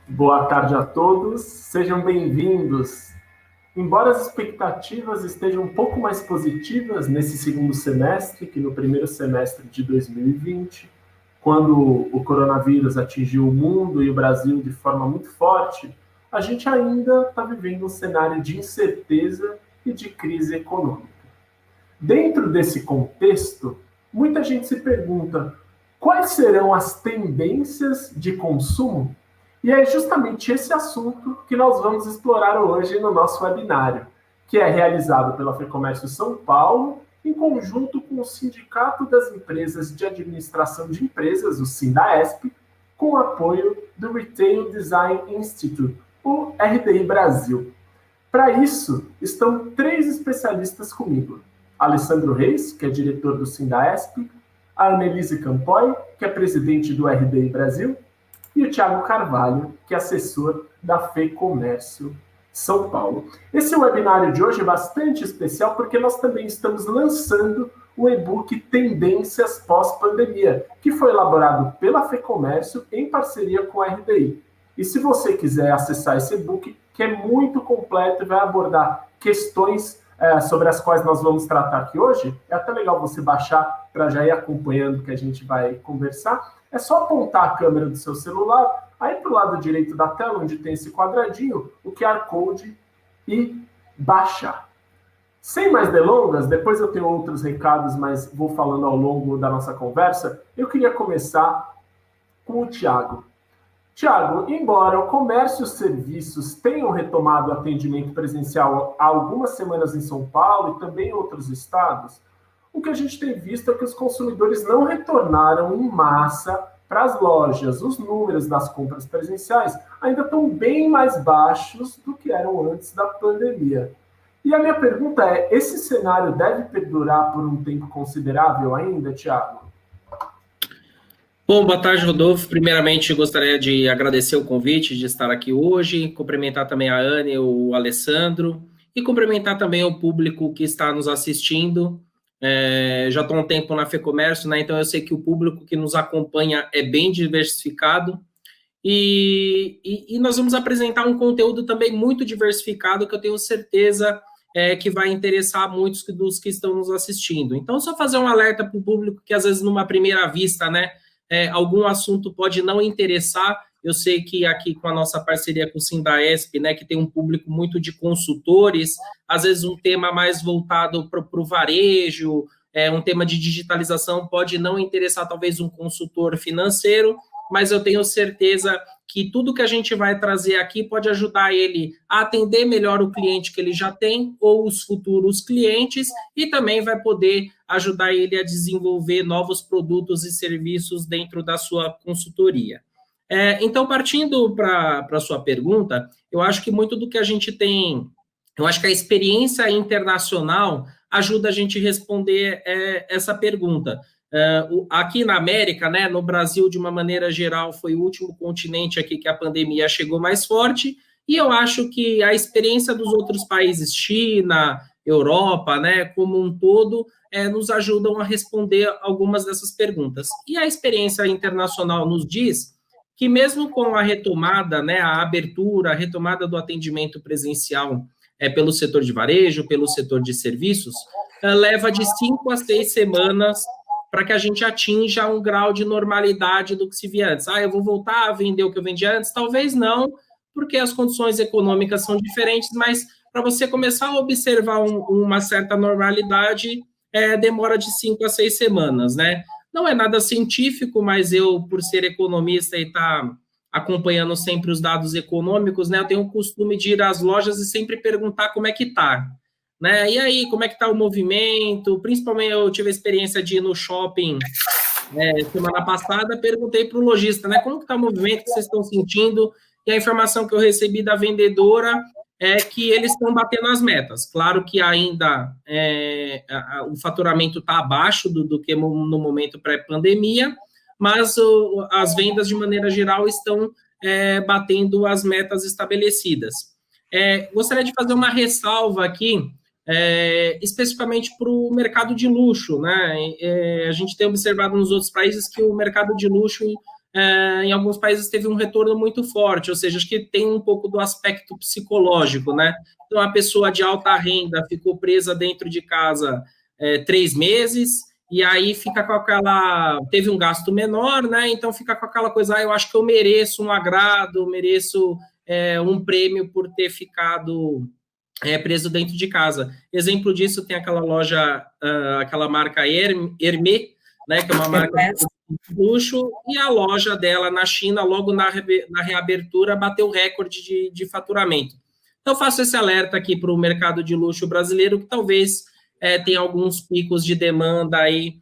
Boa tarde a todos, sejam bem-vindos. Embora as expectativas estejam um pouco mais positivas nesse segundo semestre que no primeiro semestre de 2020, quando o coronavírus atingiu o mundo e o Brasil de forma muito forte, a gente ainda está vivendo um cenário de incerteza e de crise econômica. Dentro desse contexto, muita gente se pergunta quais serão as tendências de consumo. E é justamente esse assunto que nós vamos explorar hoje no nosso webinário, que é realizado pela FEComércio São Paulo, em conjunto com o Sindicato das Empresas de Administração de Empresas, o SINDAESP, com o apoio do Retail Design Institute, o RDI Brasil. Para isso, estão 3 especialistas comigo. Alessandro Reis, que é diretor do SINDAESP, a Annelise Campoy, que é presidente do RDI Brasil, e o Thiago Carvalho, que é assessor da FEComércio São Paulo. Esse webinário de hoje é bastante especial porque nós também estamos lançando o e-book Tendências Pós-Pandemia, que foi elaborado pela FEComércio em parceria com a RDI. E se você quiser acessar esse e-book, que é muito completo e vai abordar questões sobre as quais nós vamos tratar aqui hoje, é até legal você baixar para já ir acompanhando o que a gente vai conversar. É só apontar a câmera do seu celular, aí para o lado direito da tela, onde tem esse quadradinho, o QR Code, e baixar. Sem mais delongas, depois eu tenho outros recados, mas vou falando ao longo da nossa conversa, eu queria começar com o Thiago. Thiago, embora o comércio e os serviços tenham retomado o atendimento presencial há algumas semanas em São Paulo e também em outros estados, o que a gente tem visto é que os consumidores não retornaram em massa para as lojas. Os números das compras presenciais ainda estão bem mais baixos do que eram antes da pandemia. E a minha pergunta é, esse cenário deve perdurar por um tempo considerável ainda, Thiago? Bom, boa tarde, Rodolfo. Primeiramente, gostaria de agradecer o convite de estar aqui hoje, cumprimentar também a Anne e o Alessandro, e cumprimentar também o público que está nos assistindo. Já estou há um tempo na FEComércio, né? Então eu sei que o público que nos acompanha é bem diversificado, e nós vamos apresentar um conteúdo também muito diversificado, que eu tenho certeza que vai interessar muitos dos que estão nos assistindo. Então, só fazer um alerta para o público que, às vezes, numa primeira vista, né, algum assunto pode não interessar. Eu sei que aqui com a nossa parceria com o SINDAESP, né, que tem um público muito de consultores, às vezes um tema mais voltado para o varejo, um tema de digitalização pode não interessar talvez um consultor financeiro, mas eu tenho certeza que tudo que a gente vai trazer aqui pode ajudar ele a atender melhor o cliente que ele já tem ou os futuros clientes, e também vai poder ajudar ele a desenvolver novos produtos e serviços dentro da sua consultoria. Então, partindo para a sua pergunta, eu acho que muito do que a gente tem, eu acho que a experiência internacional ajuda a gente a responder essa pergunta. Aqui na América, né, no Brasil, de uma maneira geral, foi o último continente aqui que a pandemia chegou mais forte, e eu acho que a experiência dos outros países, China, Europa, né, como um todo, nos ajudam a responder algumas dessas perguntas. E a experiência internacional nos diz que mesmo com a retomada, né, a abertura, a retomada do atendimento presencial pelo setor de varejo, pelo setor de serviços, leva de 5 a 6 semanas para que a gente atinja um grau de normalidade do que se via antes. Eu vou voltar a vender o que eu vendia antes? Talvez não, porque as condições econômicas são diferentes, mas para você começar a observar uma certa normalidade, demora de 5 a 6 semanas, né? Não é nada científico, mas eu, por ser economista e estar acompanhando sempre os dados econômicos, né, eu tenho o costume de ir às lojas e sempre perguntar como é que tá, né? E aí, como é que tá o movimento? Principalmente eu tive a experiência de ir no shopping semana passada, perguntei para o lojista, né, como que está o movimento que vocês estão sentindo, e a informação que eu recebi da vendedora é que eles estão batendo as metas. Claro que ainda o faturamento está abaixo do que no momento pré-pandemia, mas as vendas, de maneira geral, estão batendo as metas estabelecidas. Gostaria de fazer uma ressalva aqui, especificamente para o mercado de luxo, né? A gente tem observado nos outros países que o mercado de luxo, em alguns países, teve um retorno muito forte, ou seja, acho que tem um pouco do aspecto psicológico, né? Então, a pessoa de alta renda ficou presa dentro de casa 3 meses, e aí fica com teve um gasto menor, né? Então fica com aquela coisa, eu acho que eu mereço um agrado, mereço um prêmio por ter ficado preso dentro de casa. Exemplo disso tem aquela loja, aquela marca Hermès, né, que é uma marca de luxo, e a loja dela na China, logo na reabertura, bateu recorde de faturamento. Então, faço esse alerta aqui para o mercado de luxo brasileiro, que talvez tenha alguns picos de demanda aí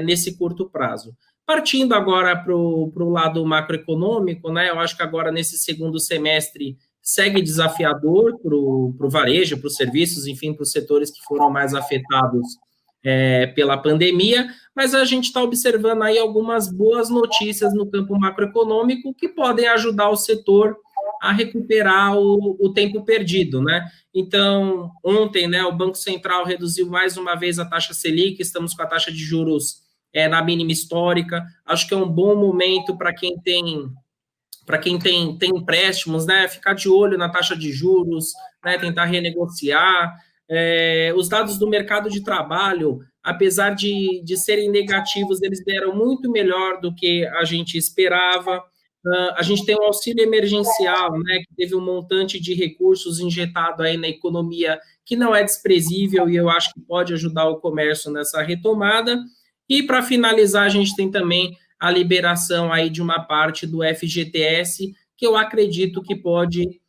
nesse curto prazo. Partindo agora para o lado macroeconômico, né, eu acho que agora nesse segundo semestre segue desafiador para o varejo, para os serviços, enfim, para os setores que foram mais afetados pela pandemia, mas a gente está observando aí algumas boas notícias no campo macroeconômico que podem ajudar o setor a recuperar o tempo perdido, né? Então, ontem, né, o Banco Central reduziu mais uma vez a taxa Selic, estamos com a taxa de juros na mínima histórica, acho que é um bom momento para quem tem empréstimos, né, ficar de olho na taxa de juros, né, tentar renegociar. Os dados do mercado de trabalho, apesar de serem negativos, eles deram muito melhor do que a gente esperava. A gente tem um auxílio emergencial, né, que teve um montante de recursos injetado aí na economia que não é desprezível e eu acho que pode ajudar o comércio nessa retomada. E, para finalizar, a gente tem também a liberação aí de uma parte do FGTS, que eu acredito que pode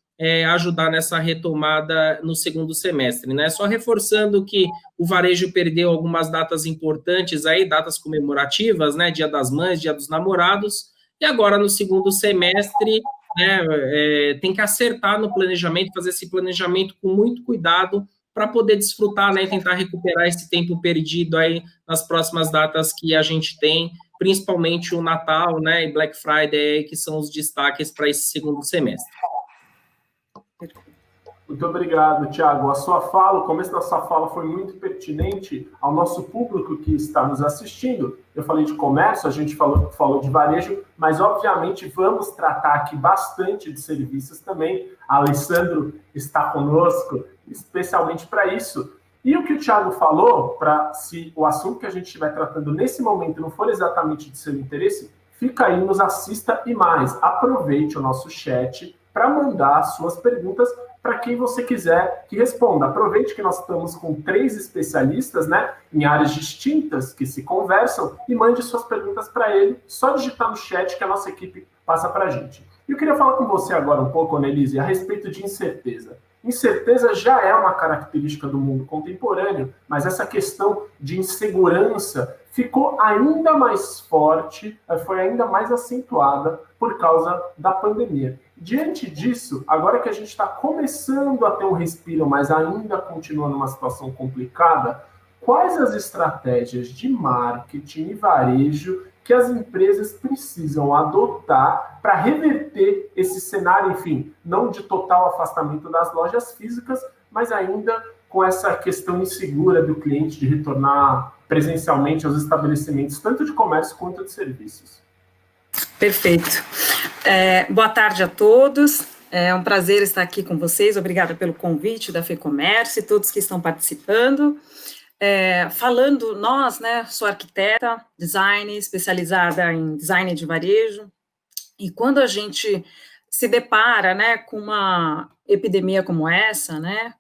ajudar nessa retomada no segundo semestre, né? Só reforçando que o varejo perdeu algumas datas importantes aí, datas comemorativas, né? Dia das Mães, Dia dos Namorados, e agora no segundo semestre, né, tem que acertar no planejamento, fazer esse planejamento com muito cuidado para poder desfrutar, né, e tentar recuperar esse tempo perdido aí nas próximas datas que a gente tem, principalmente o Natal, né, e Black Friday, que são os destaques para esse segundo semestre. Muito obrigado, Thiago. O começo da sua fala foi muito pertinente ao nosso público que está nos assistindo. Eu falei de comércio, a gente falou de varejo, mas obviamente vamos tratar aqui bastante de serviços também. A Alessandro está conosco especialmente para isso. E o que o Thiago falou, se o assunto que a gente estiver tratando nesse momento não for exatamente de seu interesse, fica aí, nos assista e mais. Aproveite o nosso chat para mandar suas perguntas para quem você quiser que responda. Aproveite que nós estamos com 3 especialistas, né, em áreas distintas que se conversam e mande suas perguntas para ele. Só digitar no chat que a nossa equipe passa para a gente. E eu queria falar com você agora um pouco, Annelise, a respeito de incerteza. Incerteza já é uma característica do mundo contemporâneo, mas essa questão de insegurança ficou ainda mais forte, foi ainda mais acentuada por causa da pandemia. Diante disso, agora que a gente está começando a ter um respiro, mas ainda continua numa situação complicada, quais as estratégias de marketing e varejo que as empresas precisam adotar para reverter esse cenário, enfim, não de total afastamento das lojas físicas, mas ainda com essa questão insegura do cliente de retornar presencialmente aos estabelecimentos, tanto de comércio quanto de serviços? Perfeito. Boa tarde a todos. É um prazer estar aqui com vocês. Obrigada pelo convite da FEComércio e todos que estão participando. Falando, né, sou arquiteta, design, especializada em design de varejo, e quando a gente se depara, né, com uma epidemia como essa, né,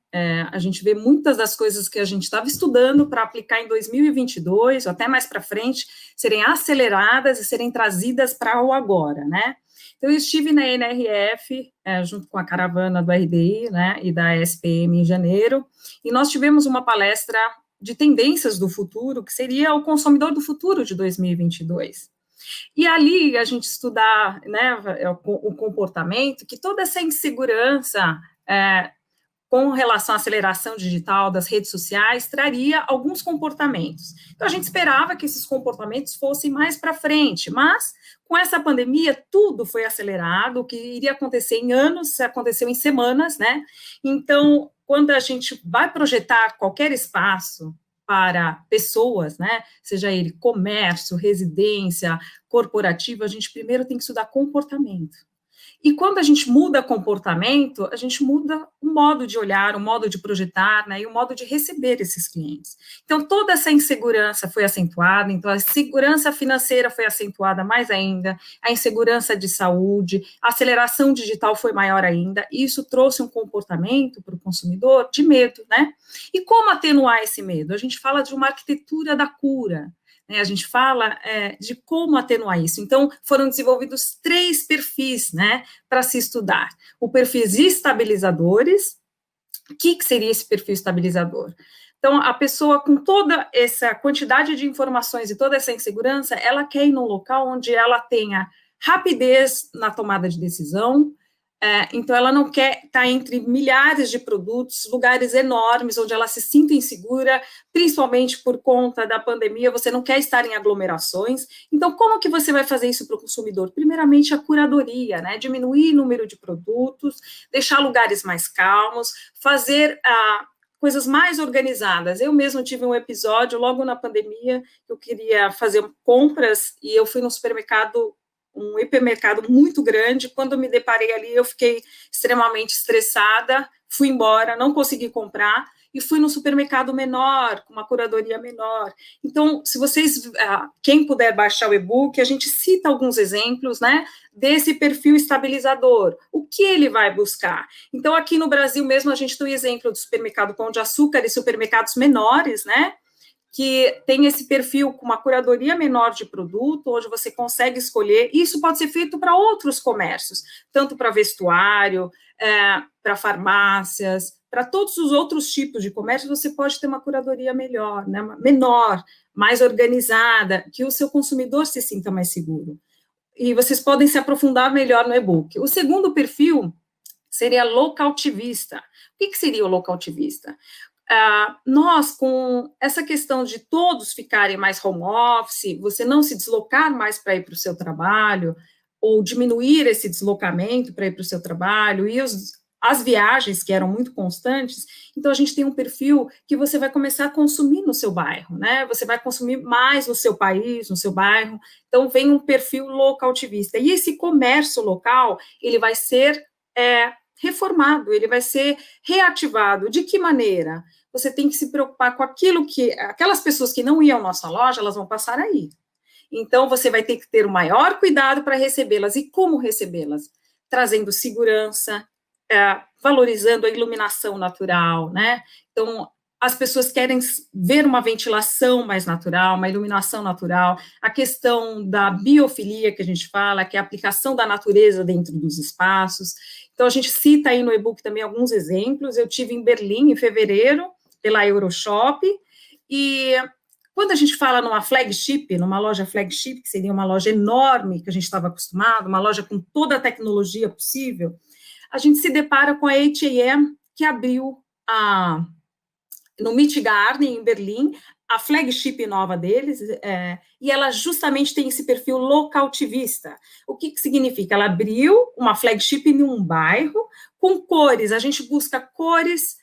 a gente vê muitas das coisas que a gente estava estudando para aplicar em 2022, ou até mais para frente, serem aceleradas e serem trazidas para o agora, né. Então, eu estive na NRF, junto com a caravana do RDI, né, e da SPM em janeiro, e nós tivemos uma palestra de tendências do futuro, que seria o consumidor do futuro de 2022. E ali a gente estudar, né, o comportamento, que toda essa insegurança com relação à aceleração digital das redes sociais traria alguns comportamentos. Então a gente esperava que esses comportamentos fossem mais para frente, mas com essa pandemia tudo foi acelerado, o que iria acontecer em anos aconteceu em semanas, né? Então, quando a gente vai projetar qualquer espaço para pessoas, né, seja ele comércio, residência, corporativo, a gente primeiro tem que estudar comportamento. E quando a gente muda comportamento, a gente muda o modo de olhar, o modo de projetar, né, e o modo de receber esses clientes. Então, toda essa insegurança foi acentuada, então a segurança financeira foi acentuada mais ainda, a insegurança de saúde, a aceleração digital foi maior ainda, e isso trouxe um comportamento para o consumidor de medo, né? E como atenuar esse medo? A gente fala de uma arquitetura da cura, né, a gente fala de como atenuar isso. Então, foram desenvolvidos 3 perfis, né, para se estudar. O perfil estabilizadores. O que seria esse perfil estabilizador? Então, a pessoa com toda essa quantidade de informações e toda essa insegurança, ela quer ir num local onde ela tenha rapidez na tomada de decisão. Então, ela não quer estar entre milhares de produtos, lugares enormes, onde ela se sinta insegura, principalmente por conta da pandemia, você não quer estar em aglomerações. Então, como que você vai fazer isso para o consumidor? Primeiramente, a curadoria, né? Diminuir o número de produtos, deixar lugares mais calmos, fazer coisas mais organizadas. Eu mesmo tive um episódio, logo na pandemia, eu queria fazer compras, e eu fui no supermercado, um hipermercado muito grande. Quando me deparei ali, eu fiquei extremamente estressada, fui embora, não consegui comprar, e fui no supermercado menor, com uma curadoria menor. Então, se vocês, quem puder baixar o e-book, a gente cita alguns exemplos, né, desse perfil estabilizador, o que ele vai buscar. Então, aqui no Brasil mesmo, a gente tem o exemplo do supermercado Pão de Açúcar e supermercados menores, né, que tem esse perfil com uma curadoria menor de produto, onde você consegue escolher, e isso pode ser feito para outros comércios, tanto para vestuário, para farmácias, para todos os outros tipos de comércio, você pode ter uma curadoria melhor, né, menor, mais organizada, que o seu consumidor se sinta mais seguro. E vocês podem se aprofundar melhor no e-book. O segundo perfil seria localtivista. O que seria o localtivista? Nós, com essa questão de todos ficarem mais home office, você não se deslocar mais para ir para o seu trabalho, ou diminuir esse deslocamento para ir para o seu trabalho, e as viagens que eram muito constantes, então a gente tem um perfil que você vai começar a consumir no seu bairro, né? Você vai consumir mais no seu país, no seu bairro, então vem um perfil localtivista. E esse comércio local, ele vai ser reformado, ele vai ser reativado. De que maneira? Você tem que se preocupar com aquilo que, aquelas pessoas que não iam à nossa loja, elas vão passar aí. Então, você vai ter que ter o maior cuidado para recebê-las. E como recebê-las? Trazendo segurança, valorizando a iluminação natural, né? Então, as pessoas querem ver uma ventilação mais natural, uma iluminação natural, a questão da biofilia que a gente fala, que é a aplicação da natureza dentro dos espaços. Então, a gente cita aí no e-book também alguns exemplos. Eu tive em Berlim, em fevereiro, pela Euroshop, e quando a gente fala numa flagship, numa loja flagship, que seria uma loja enorme, que a gente estava acostumado, uma loja com toda a tecnologia possível, a gente se depara com a H&M, que abriu no Meet Garden, em Berlim, a flagship nova deles, e ela justamente tem esse perfil localtivista. O que significa? Ela abriu uma flagship em um bairro, com cores, a gente busca cores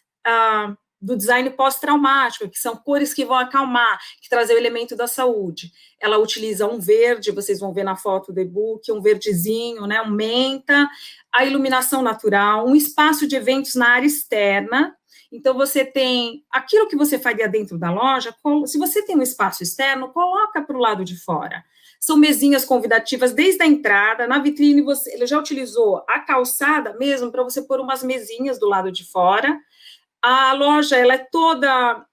do design pós-traumático, que são cores que vão acalmar, que trazem o elemento da saúde. Ela utiliza um verde, vocês vão ver na foto do e-book, um verdezinho, né, um menta, a iluminação natural, um espaço de eventos na área externa. Então, você tem aquilo que você faria dentro da loja, se você tem um espaço externo, coloca para o lado de fora. São mesinhas convidativas desde a entrada, na vitrine ele já utilizou a calçada mesmo para você pôr umas mesinhas do lado de fora. A loja ela é toda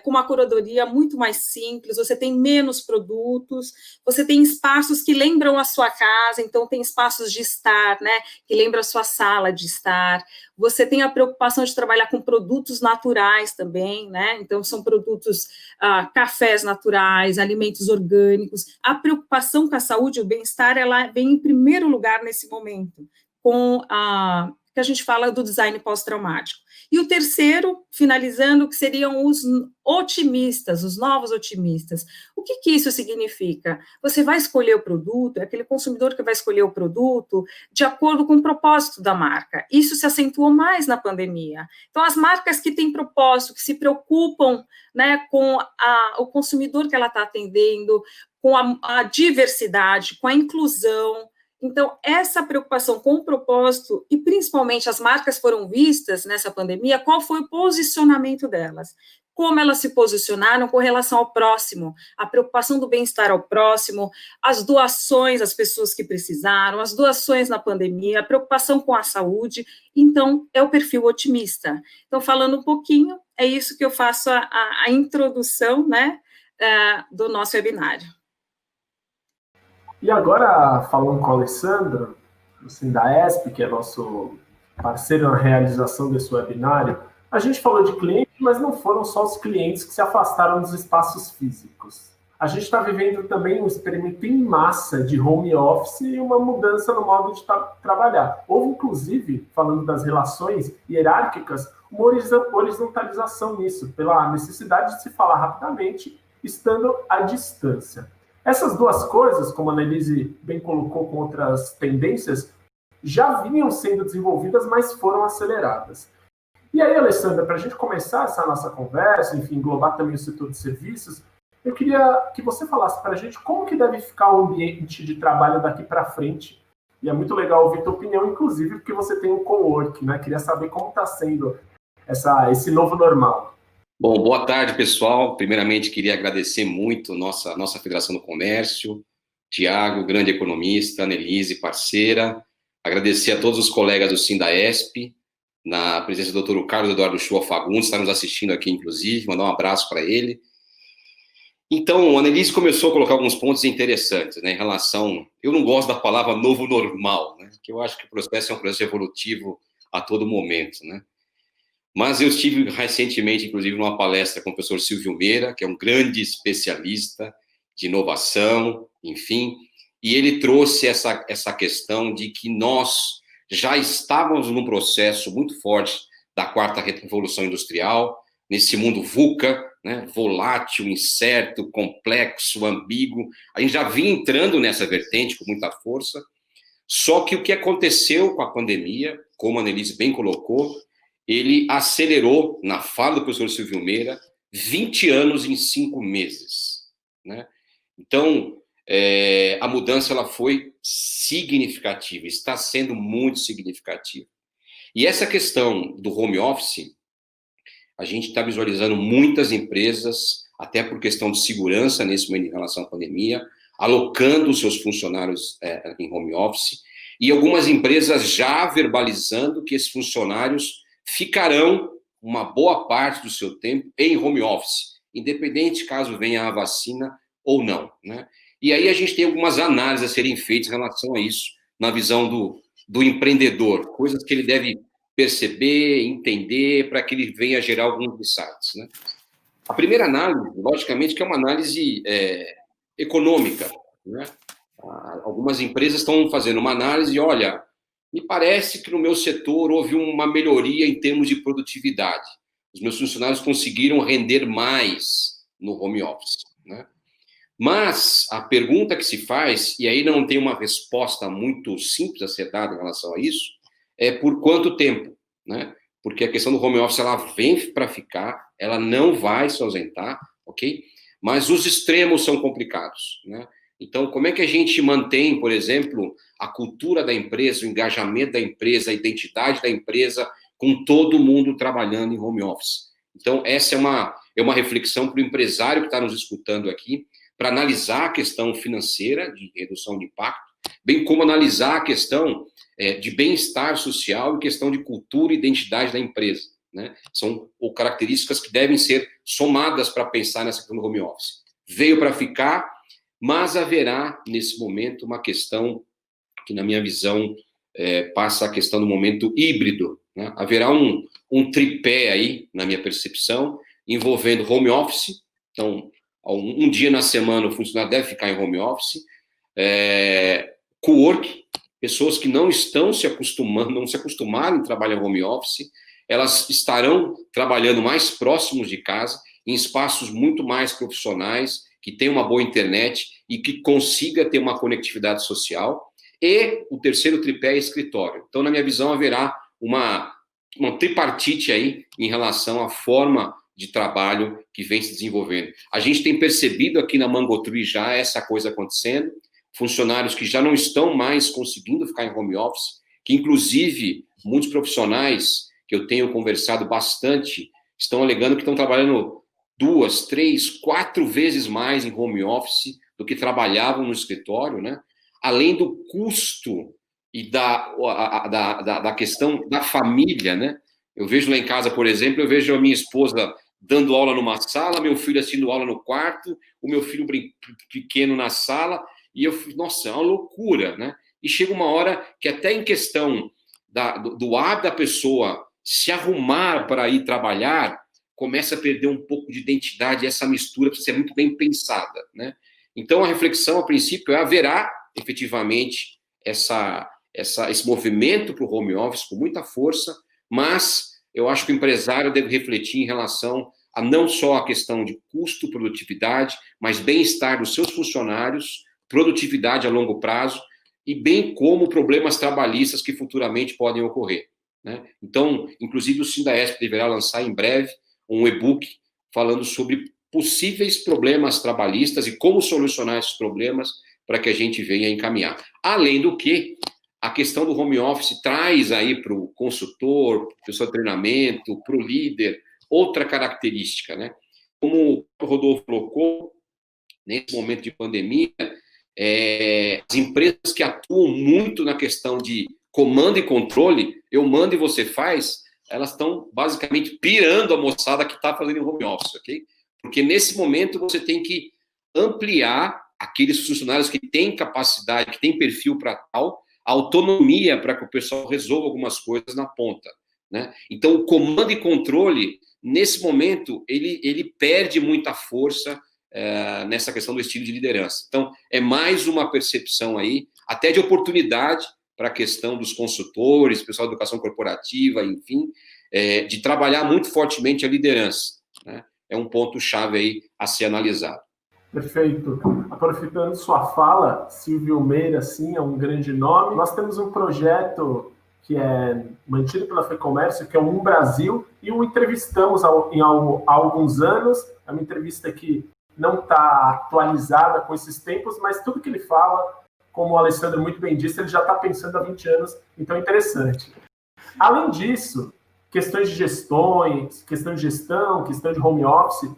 com uma curadoria muito mais simples, você tem menos produtos, você tem espaços que lembram a sua casa, então tem espaços de estar, né, que lembram a sua sala de estar, você tem a preocupação de trabalhar com produtos naturais também, né, então são produtos, cafés naturais, alimentos orgânicos, a preocupação com a saúde e o bem-estar, ela vem em primeiro lugar nesse momento, com a que a gente fala do design pós-traumático. E o terceiro, finalizando, que seriam os otimistas, os novos otimistas. O que isso significa? Você vai escolher o produto, é aquele consumidor que vai escolher o produto de acordo com o propósito da marca. Isso se acentuou mais na pandemia. Então, as marcas que têm propósito, que se preocupam, né, com o consumidor que ela está atendendo, com a diversidade, com a inclusão. Então, essa preocupação com o propósito, e principalmente as marcas foram vistas nessa pandemia, qual foi o posicionamento delas? Como elas se posicionaram com relação ao próximo, a preocupação do bem-estar ao próximo, as doações às pessoas que precisaram, as doações na pandemia, a preocupação com a saúde. Então, é o perfil otimista. Então, falando um pouquinho, é isso que eu faço a introdução, né, do nosso webinário. E agora, falando com o Alessandro, do Sindaesp, que é nosso parceiro na realização desse webinário, a gente falou de cliente, mas não foram só os clientes que se afastaram dos espaços físicos. A gente está vivendo também um experimento em massa de home office e uma mudança no modo de trabalhar. Houve, inclusive, falando das relações hierárquicas, uma horizontalização nisso, pela necessidade de se falar rapidamente, estando à distância. Essas duas coisas, como a Annelise bem colocou com outras tendências, já vinham sendo desenvolvidas, mas foram aceleradas. E aí, Alessandra, para a gente começar essa nossa conversa, enfim, englobar também o setor de serviços, eu queria que você falasse para a gente como que deve ficar o ambiente de trabalho daqui para frente. E é muito legal ouvir tua opinião, inclusive, porque você tem um cowork, né? Queria saber como está sendo esse novo normal. Bom, boa tarde, pessoal. Primeiramente, queria agradecer muito nossa Federação do Comércio, Tiago, grande economista, Annelise, parceira. Agradecer a todos os colegas do Sindaesp, na presença do Dr. Carlos Eduardo Chua Fagundes, está nos assistindo aqui, inclusive, mandar um abraço para ele. Então, a Annelise começou a colocar alguns pontos interessantes, né, em relação... Eu não gosto da palavra novo normal, né, que eu acho que o processo é um processo evolutivo a todo momento, né. Mas eu estive recentemente, inclusive, numa palestra com o professor Silvio Meira, que é um grande especialista de inovação, enfim, e ele trouxe essa questão de que nós já estávamos num processo muito forte da quarta revolução industrial, nesse mundo VUCA, né, volátil, incerto, complexo, ambíguo. A gente já vinha entrando nessa vertente com muita força, só que o que aconteceu com a pandemia, como a Annelise bem colocou, ele acelerou, na fala do professor Silvio Meira, 20 anos em 5 meses. Né? Então, a mudança ela foi significativa, está sendo muito significativa. E essa questão do home office, a gente está visualizando muitas empresas, até por questão de segurança nesse momento em relação à pandemia, alocando os seus funcionários em home office, e algumas empresas já verbalizando que esses funcionários ficarão uma boa parte do seu tempo em home office, independente caso venha a vacina ou não, né? E aí a gente tem algumas análises a serem feitas em relação a isso, na visão do empreendedor, coisas que ele deve perceber, entender, para que ele venha gerar alguns insights, né? A primeira análise, logicamente, que é uma análise econômica, né? Algumas empresas estão fazendo uma análise, olha, me parece que no meu setor houve uma melhoria em termos de produtividade. Os meus funcionários conseguiram render mais no home office, né? Mas a pergunta que se faz, e aí não tem uma resposta muito simples a ser dada em relação a isso, é por quanto tempo, né? Porque a questão do home office, ela vem para ficar, ela não vai se ausentar, ok? Mas os extremos são complicados, né? Então, como é que a gente mantém, por exemplo, a cultura da empresa, o engajamento da empresa, a identidade da empresa com todo mundo trabalhando em home office. Então, essa é uma reflexão para o empresário que está nos escutando aqui, para analisar a questão financeira de redução de impacto, bem como analisar a questão de bem-estar social e questão de cultura e identidade da empresa, né? São características que devem ser somadas para pensar nessa questão do home office. Veio para ficar, mas haverá, nesse momento, uma questão que, na minha visão, passa a questão do momento híbrido, né? Haverá um tripé aí, na minha percepção, envolvendo home office. Então, um dia na semana o funcionário deve ficar em home office, co-work, pessoas que não estão se acostumando, não se acostumaram a trabalhar em home office, elas estarão trabalhando mais próximos de casa, em espaços muito mais profissionais, que tenham uma boa internet e que consiga ter uma conectividade social. E o terceiro tripé é escritório. Então, na minha visão, haverá uma tripartite aí em relação à forma de trabalho que vem se desenvolvendo. A gente tem percebido aqui na Mangotree já essa coisa acontecendo, funcionários que já não estão mais conseguindo ficar em home office, que inclusive muitos profissionais que eu tenho conversado bastante estão alegando que estão trabalhando 2, 3, 4 vezes mais em home office do que trabalhavam no escritório, né? Além do custo e da questão da família, né? Eu vejo lá em casa, por exemplo, eu vejo a minha esposa dando aula numa sala, meu filho assistindo aula no quarto, o meu filho pequeno na sala, e eu, nossa, é uma loucura, né? E chega uma hora que até em questão do hábito da pessoa se arrumar para ir trabalhar, começa a perder um pouco de identidade, essa mistura precisa ser muito bem pensada, né? Então, a reflexão, a princípio, haverá, efetivamente, esse movimento para o home office com muita força, mas eu acho que o empresário deve refletir em relação a não só a questão de custo, produtividade, mas bem-estar dos seus funcionários, produtividade a longo prazo, e bem como problemas trabalhistas que futuramente podem ocorrer, né? Então, inclusive, o Sindaesp deverá lançar em breve um e-book falando sobre possíveis problemas trabalhistas e como solucionar esses problemas para que a gente venha encaminhar. Além do que, a questão do home office traz aí para o consultor, para o seu treinamento, para o líder, outra característica, né? Como o Rodolfo colocou, nesse momento de pandemia, as empresas que atuam muito na questão de comando e controle, eu mando e você faz, elas estão basicamente pirando a moçada que está fazendo home office, ok? Porque nesse momento você tem que ampliar aqueles funcionários que têm capacidade, que têm perfil para tal, autonomia para que o pessoal resolva algumas coisas na ponta, né? Então, o comando e controle, nesse momento, ele perde muita força nessa questão do estilo de liderança. Então, é mais uma percepção aí, até de oportunidade para a questão dos consultores, pessoal de educação corporativa, enfim, de trabalhar muito fortemente a liderança, né? É um ponto-chave aí a ser analisado. Perfeito. Aproveitando sua fala, Silvio Meira, sim, é um grande nome. Nós temos um projeto que é mantido pela FEComércio, que é o Um Brasil, e o entrevistamos há alguns anos. É uma entrevista que não está atualizada com esses tempos, mas tudo que ele fala, como o Alessandro muito bem disse, ele já está pensando há 20 anos, então é interessante. Além disso, questões de gestões, questão de gestão, questão de home office,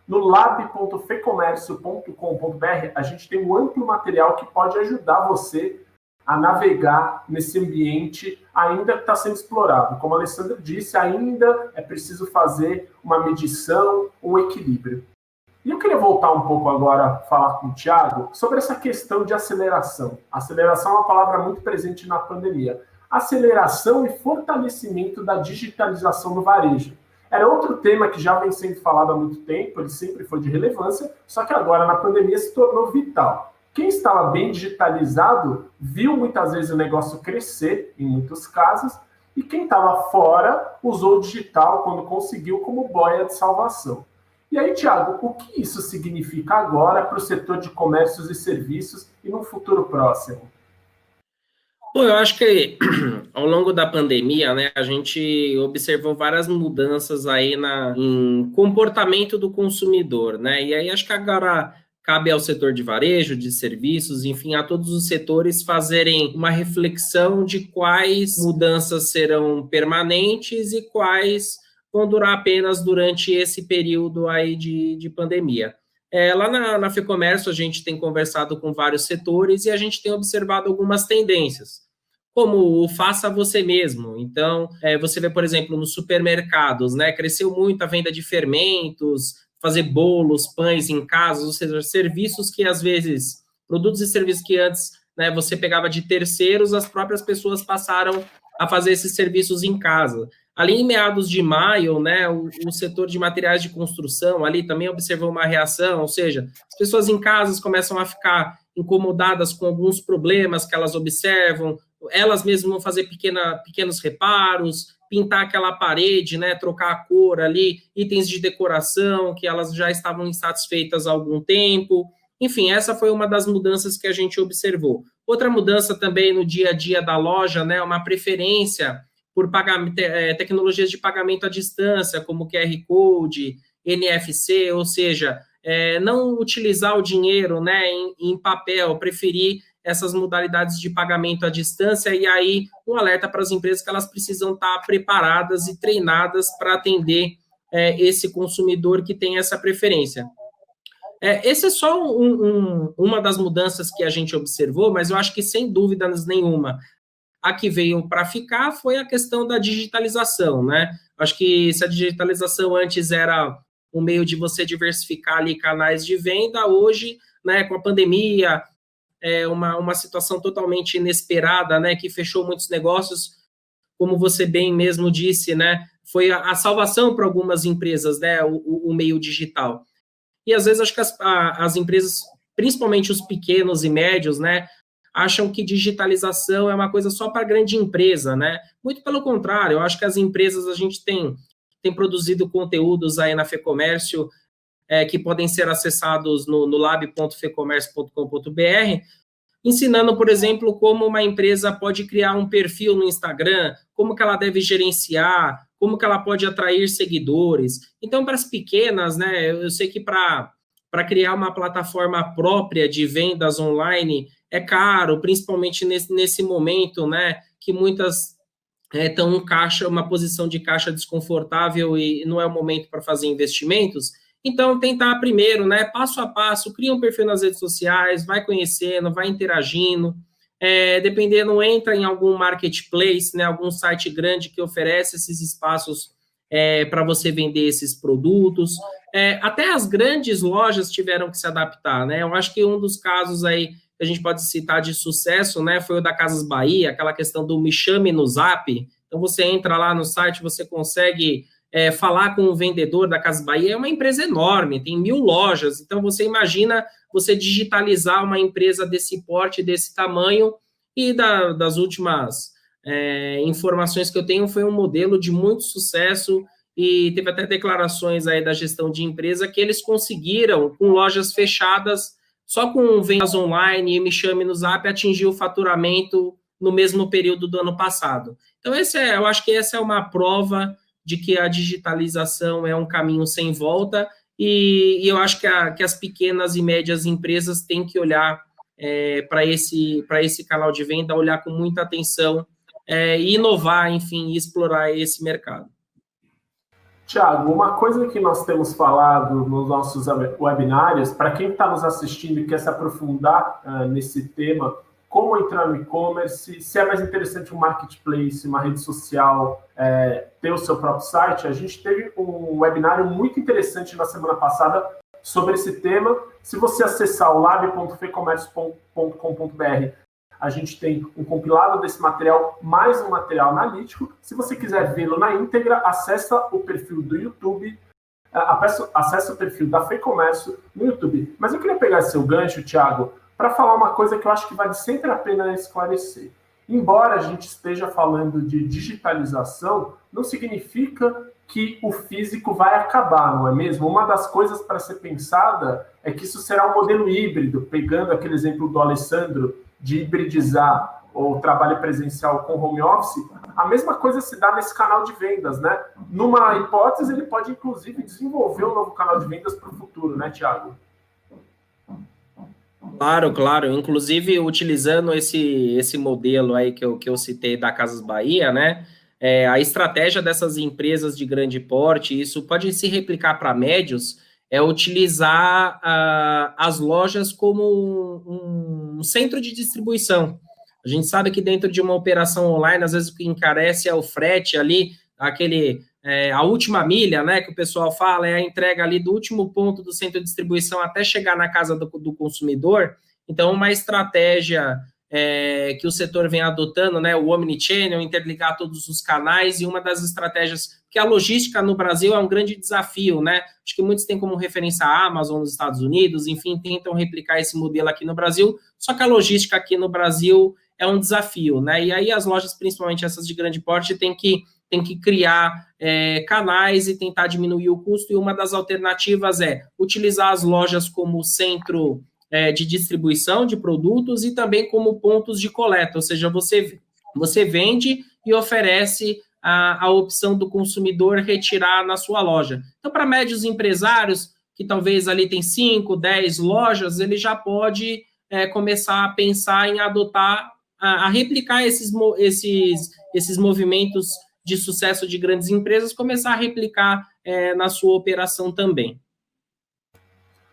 no lab.fecomércio.com.br a gente tem um amplo material que pode ajudar você a navegar nesse ambiente ainda que está sendo explorado. Como a Alessandra disse, ainda é preciso fazer uma medição, um equilíbrio. E eu queria voltar um pouco agora a falar com o Thiago sobre essa questão de aceleração. Aceleração é uma palavra muito presente na pandemia. Aceleração e fortalecimento da digitalização do varejo. Era outro tema que já vem sendo falado há muito tempo, ele sempre foi de relevância, só que agora na pandemia se tornou vital. Quem estava bem digitalizado viu muitas vezes o negócio crescer, em muitos casos, e quem estava fora usou o digital quando conseguiu como boia de salvação. E aí, Thiago, o que isso significa agora para o setor de comércios e serviços e num futuro próximo? Bom, eu acho que ao longo da pandemia, né, a gente observou várias mudanças aí em comportamento do consumidor, né? E aí acho que agora cabe ao setor de varejo, de serviços, enfim, a todos os setores fazerem uma reflexão de quais mudanças serão permanentes e quais vão durar apenas durante esse período aí de pandemia. Lá na FEComércio, a gente tem conversado com vários setores e a gente tem observado algumas tendências, como o faça você mesmo. Então, você vê, por exemplo, nos supermercados, né, cresceu muito a venda de fermentos, fazer bolos, pães em casa, ou seja, serviços que, às vezes, produtos e serviços que antes, né, você pegava de terceiros, as próprias pessoas passaram a fazer esses serviços em casa. Ali em meados de maio, né, o setor de materiais de construção ali também observou uma reação, ou seja, as pessoas em casas começam a ficar incomodadas com alguns problemas que elas observam, elas mesmas vão fazer pequenos reparos, pintar aquela parede, né, trocar a cor ali, itens de decoração que elas já estavam insatisfeitas há algum tempo. Enfim, essa foi uma das mudanças que a gente observou. Outra mudança também no dia a dia da loja, né, uma preferência por tecnologias de pagamento à distância, como QR Code, NFC, ou seja, não utilizar o dinheiro, né, em papel, preferir essas modalidades de pagamento à distância, e aí um alerta para as empresas que elas precisam estar preparadas e treinadas para atender esse consumidor que tem essa preferência. Essa é só uma das mudanças que a gente observou, mas eu acho que, sem dúvidas nenhuma, a que veio para ficar foi a questão da digitalização, né? Acho que se a digitalização antes era um meio de você diversificar ali canais de venda, hoje, né, com a pandemia, uma situação totalmente inesperada, né, que fechou muitos negócios, como você bem mesmo disse, né, foi a salvação para algumas empresas, né, o meio digital. E às vezes acho que as empresas, principalmente os pequenos e médios, né, acham que digitalização é uma coisa só para grande empresa, né? Muito pelo contrário, eu acho que as empresas, a gente tem produzido conteúdos aí na FEComércio que podem ser acessados no lab.fecomércio.com.br, ensinando, por exemplo, como uma empresa pode criar um perfil no Instagram, como que ela deve gerenciar, como que ela pode atrair seguidores. Então, para as pequenas, né, eu sei que para criar uma plataforma própria de vendas online é caro, principalmente nesse momento, né, que muitas estão uma posição de caixa desconfortável e não é o momento para fazer investimentos. Então, tentar primeiro, né, passo a passo, cria um perfil nas redes sociais, vai conhecendo, vai interagindo, dependendo, entra em algum marketplace, né, algum site grande que oferece esses espaços para você vender esses produtos. Até as grandes lojas tiveram que se adaptar, né? Eu acho que um dos casos aí que a gente pode citar de sucesso, né, foi o da Casas Bahia, aquela questão do me chame no Zap. Então, você entra lá no site, você consegue falar com o vendedor da Casas Bahia. É uma empresa enorme, tem 1.000 lojas. Então, você imagina você digitalizar uma empresa desse porte, desse tamanho, e das últimas informações que eu tenho, foi um modelo de muito sucesso, e teve até declarações aí da gestão de empresa que eles conseguiram, com lojas fechadas, só com vendas online e me chame no Zap, atingir o faturamento no mesmo período do ano passado. Então, eu acho que essa é uma prova de que a digitalização é um caminho sem volta, e eu acho que as pequenas e médias empresas têm que olhar para esse canal de venda, olhar com muita atenção e inovar, enfim, e explorar esse mercado. Tiago, uma coisa que nós temos falado nos nossos webinários, para quem está nos assistindo e quer se aprofundar nesse tema, como entrar no e-commerce, se é mais interessante um marketplace, uma rede social, ter o seu próprio site. A gente teve um webinário muito interessante na semana passada sobre esse tema. Se você acessar o lab.fecomércio.com.br, a gente tem um compilado desse material, mais um material analítico. Se você quiser vê-lo na íntegra, acessa o perfil do YouTube, acessa o perfil da FEComércio no YouTube. Mas eu queria pegar esse seu gancho, Tiago, para falar uma coisa que eu acho que vale sempre a pena esclarecer. Embora a gente esteja falando de digitalização, não significa que o físico vai acabar, não é mesmo? Uma das coisas para ser pensada é que isso será um modelo híbrido, pegando aquele exemplo do Alessandro, de hibridizar o trabalho presencial com home office. A mesma coisa se dá nesse canal de vendas, né? Numa hipótese, ele pode, inclusive, desenvolver um novo canal de vendas para o futuro, né, Tiago? Claro, claro. Inclusive, utilizando esse modelo aí que eu citei da Casas Bahia, né? A estratégia dessas empresas de grande porte, isso pode se replicar para médios, é utilizar as lojas como um centro de distribuição. A gente sabe que dentro de uma operação online, às vezes o que encarece é o frete ali, a última milha, né, que o pessoal fala, é a entrega ali do último ponto do centro de distribuição até chegar na casa do consumidor. Então, uma estratégia que o setor vem adotando, né, o omnichannel, interligar todos os canais, e uma das estratégias, que a logística no Brasil é um grande desafio, né, acho que muitos têm como referência a Amazon nos Estados Unidos, enfim, tentam replicar esse modelo aqui no Brasil, só que a logística aqui no Brasil é um desafio, né, e aí as lojas, principalmente essas de grande porte, têm que criar canais e tentar diminuir o custo, e uma das alternativas é utilizar as lojas como centro de distribuição de produtos e também como pontos de coleta, ou seja, você vende e oferece a opção do consumidor retirar na sua loja. Então, para médios empresários, que talvez ali tem 5, 10 lojas, ele já pode começar a pensar em adotar, a replicar esses movimentos de sucesso de grandes empresas, começar a replicar na sua operação também.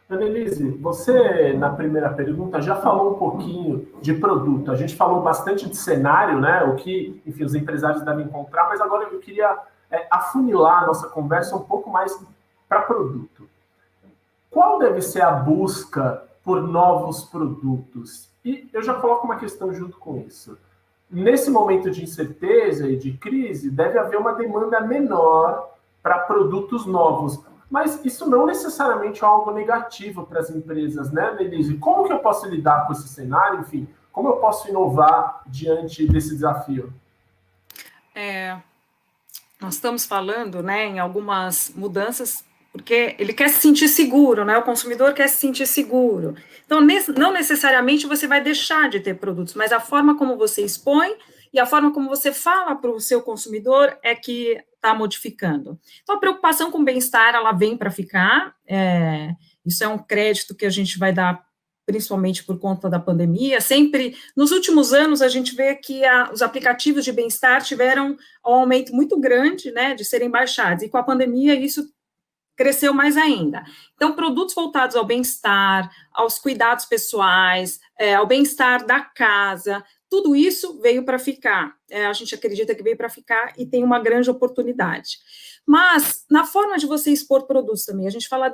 Annelise, você, na primeira pergunta, já falou um pouquinho de produto. A gente falou bastante de cenário, né? O que, enfim, os empresários devem comprar, mas agora eu queria afunilar a nossa conversa um pouco mais para produto. Qual deve ser a busca por novos produtos? E eu já coloco uma questão junto com isso. Nesse momento de incerteza e de crise, deve haver uma demanda menor para produtos novos. Mas isso não necessariamente é algo negativo para as empresas, né, Annelise? Como que eu posso lidar com esse cenário? Enfim, como eu posso inovar diante desse desafio? Nós estamos falando, né, em algumas mudanças, porque ele quer se sentir seguro, né? O consumidor quer se sentir seguro. Então, não necessariamente você vai deixar de ter produtos, mas a forma como você expõe e a forma como você fala para o seu consumidor é que está modificando. Então, a preocupação com o bem-estar, ela vem para ficar, isso é um crédito que a gente vai dar, principalmente por conta da pandemia. Sempre, nos últimos anos, a gente vê que os aplicativos de bem-estar tiveram um aumento muito grande, né, de serem baixados, e com a pandemia isso cresceu mais ainda. Então, produtos voltados ao bem-estar, aos cuidados pessoais, ao bem-estar da casa, tudo isso veio para ficar. A gente acredita que veio para ficar e tem uma grande oportunidade. Mas, na forma de você expor produtos também, a gente fala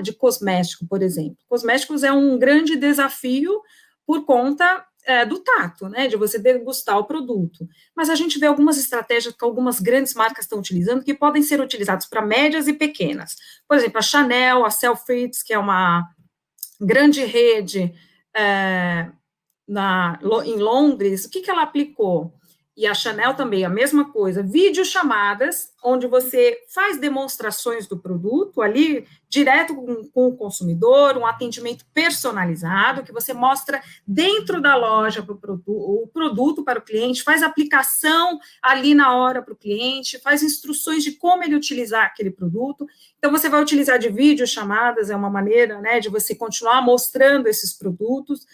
de cosmético, por exemplo. Cosméticos é um grande desafio por conta do tato, né, de você degustar o produto. Mas a gente vê algumas estratégias que algumas grandes marcas estão utilizando que podem ser utilizadas para médias e pequenas. Por exemplo, a Chanel, a Selfridges, que é uma grande rede em Londres, o que ela aplicou? E a Chanel também, a mesma coisa, videochamadas, onde você faz demonstrações do produto ali, direto com o consumidor, um atendimento personalizado, que você mostra dentro da loja o produto para o cliente, faz aplicação ali na hora para o cliente, faz instruções de como ele utilizar aquele produto. Então, você vai utilizar de videochamadas, é uma maneira, né, de você continuar mostrando esses produtos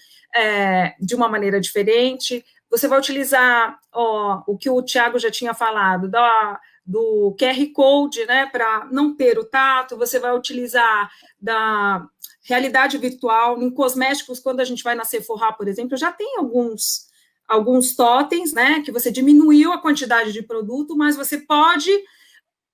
de uma maneira diferente. Você vai utilizar o que o Thiago já tinha falado, do QR Code, né, para não ter o tato. Você vai utilizar da realidade virtual. Em cosméticos, quando a gente vai na Sephora, por exemplo, já tem alguns totens, né, que você diminuiu a quantidade de produto, mas você pode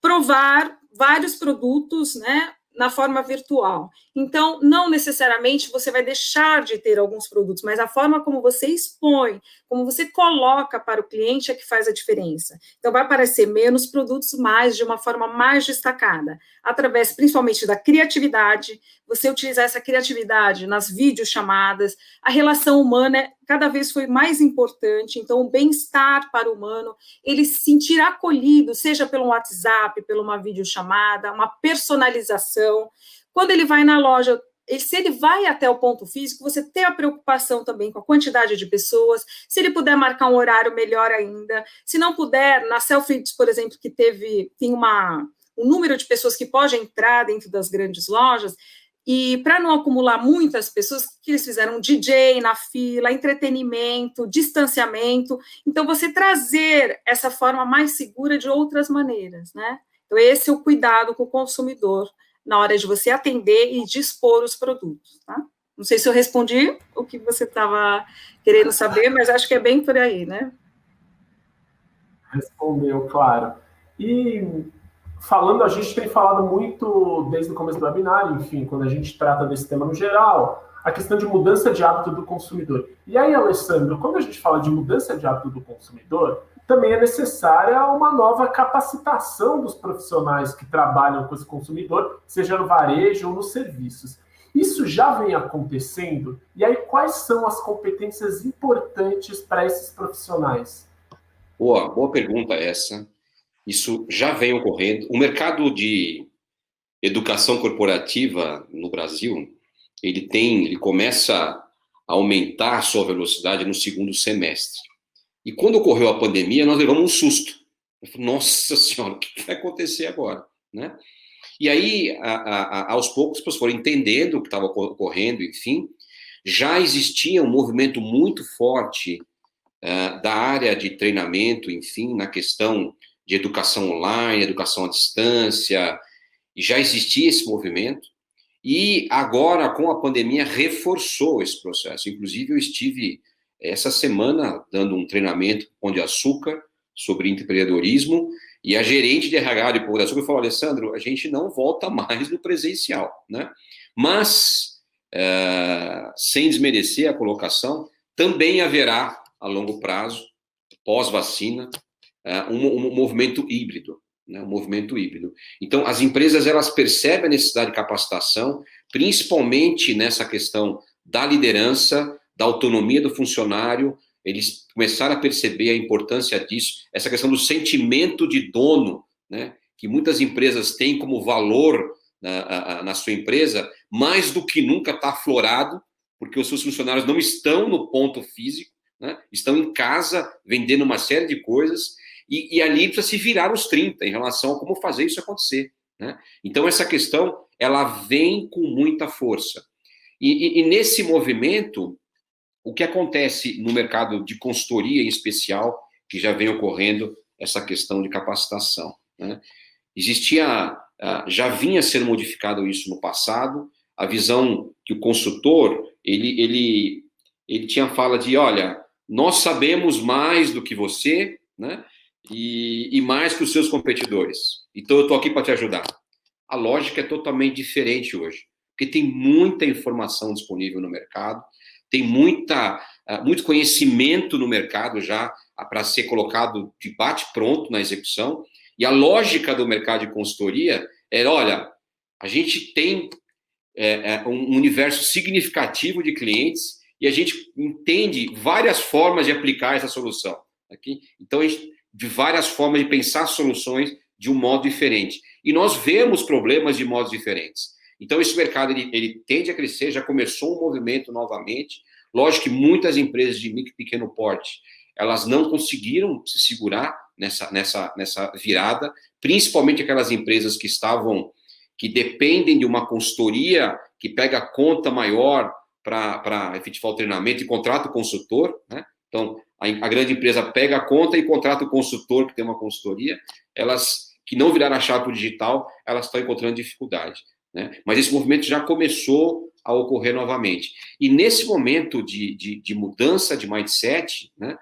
provar vários produtos, né, na forma virtual. Então, não necessariamente você vai deixar de ter alguns produtos, mas a forma como você expõe, como você coloca para o cliente é que faz a diferença. Então, vai aparecer menos produtos, mas de uma forma mais destacada, através principalmente da criatividade, você utilizar essa criatividade nas videochamadas, a relação humana cada vez foi mais importante, então o bem-estar para o humano, ele se sentir acolhido, seja pelo WhatsApp, pela uma videochamada, uma personalização. Quando ele vai na loja, se ele vai até o ponto físico, você tem a preocupação também com a quantidade de pessoas, se ele puder marcar um horário, melhor ainda. Se não puder, na Selfridges, por exemplo, que tem um número de pessoas que pode entrar dentro das grandes lojas, E para não acumular muitas pessoas, o que eles fizeram? DJ na fila, entretenimento, distanciamento. Então, você trazer essa forma mais segura de outras maneiras, né? Então, esse é o cuidado com o consumidor na hora de você atender e dispor os produtos, tá? Não sei se eu respondi o que você estava querendo saber, mas acho que é bem por aí, né? Respondeu, claro. E falando, a gente tem falado muito desde o começo do webinar, enfim, quando a gente trata desse tema no geral, a questão de mudança de hábito do consumidor. E aí, Alessandro, quando a gente fala de mudança de hábito do consumidor, também é necessária uma nova capacitação dos profissionais que trabalham com esse consumidor, seja no varejo ou nos serviços. Isso já vem acontecendo? E aí, quais são as competências importantes para esses profissionais? Boa pergunta essa. Isso já vem ocorrendo. O mercado de educação corporativa no Brasil, ele começa a aumentar a sua velocidade no segundo semestre. E quando ocorreu a pandemia, nós levamos um susto. Eu falei, nossa senhora, o que vai acontecer agora? Né? E aí, aos poucos, as pessoas foram entendendo o que estava ocorrendo, enfim. Já existia um movimento muito forte da área de treinamento, enfim, na questão de educação online, educação à distância, e já existia esse movimento, e agora, com a pandemia, reforçou esse processo. Inclusive, eu estive essa semana dando um treinamento com Pão de Açúcar sobre empreendedorismo, e a gerente de RH de Pão de Açúcar falou, Alessandro, a gente não volta mais no presencial, né? Mas, sem desmerecer a colocação, também haverá, a longo prazo, pós-vacina, um movimento híbrido, né? Um movimento híbrido. Então, as empresas, elas percebem a necessidade de capacitação, principalmente nessa questão da liderança, da autonomia do funcionário. Eles começaram a perceber a importância disso, essa questão do sentimento de dono, né? Que muitas empresas têm como valor na sua empresa, mais do que nunca está aflorado, porque os seus funcionários não estão no ponto físico, né? Estão em casa, vendendo uma série de coisas, e ali precisa se virar os 30 em relação a como fazer isso acontecer, né? Então, essa questão, ela vem com muita força. E nesse movimento, o que acontece no mercado de consultoria em especial, que já vem ocorrendo essa questão de capacitação, né? Já vinha sendo modificado isso no passado, a visão que o consultor, ele tinha fala de, olha, nós sabemos mais do que você, né? E mais que os seus competidores. Então, eu estou aqui para te ajudar. A lógica é totalmente diferente hoje, porque tem muita informação disponível no mercado, tem muito conhecimento no mercado já para ser colocado de bate-pronto na execução, e a lógica do mercado de consultoria é, olha, a gente tem um universo significativo de clientes e a gente entende várias formas de aplicar essa solução. Aqui. Então, de várias formas de pensar soluções de um modo diferente. E nós vemos problemas de modos diferentes. Então, esse mercado ele tende a crescer, já começou um movimento novamente. Lógico que muitas empresas de micro e pequeno porte, elas não conseguiram se segurar nessa virada, principalmente aquelas empresas que dependem de uma consultoria que pega conta maior para efetivar o treinamento e contrata o consultor, né? Então, a grande empresa pega a conta e contrata o consultor, que tem uma consultoria. Elas que não viraram a chave para o digital, elas estão encontrando dificuldade, né? Mas esse movimento já começou a ocorrer novamente. E nesse momento de mudança de mindset, né,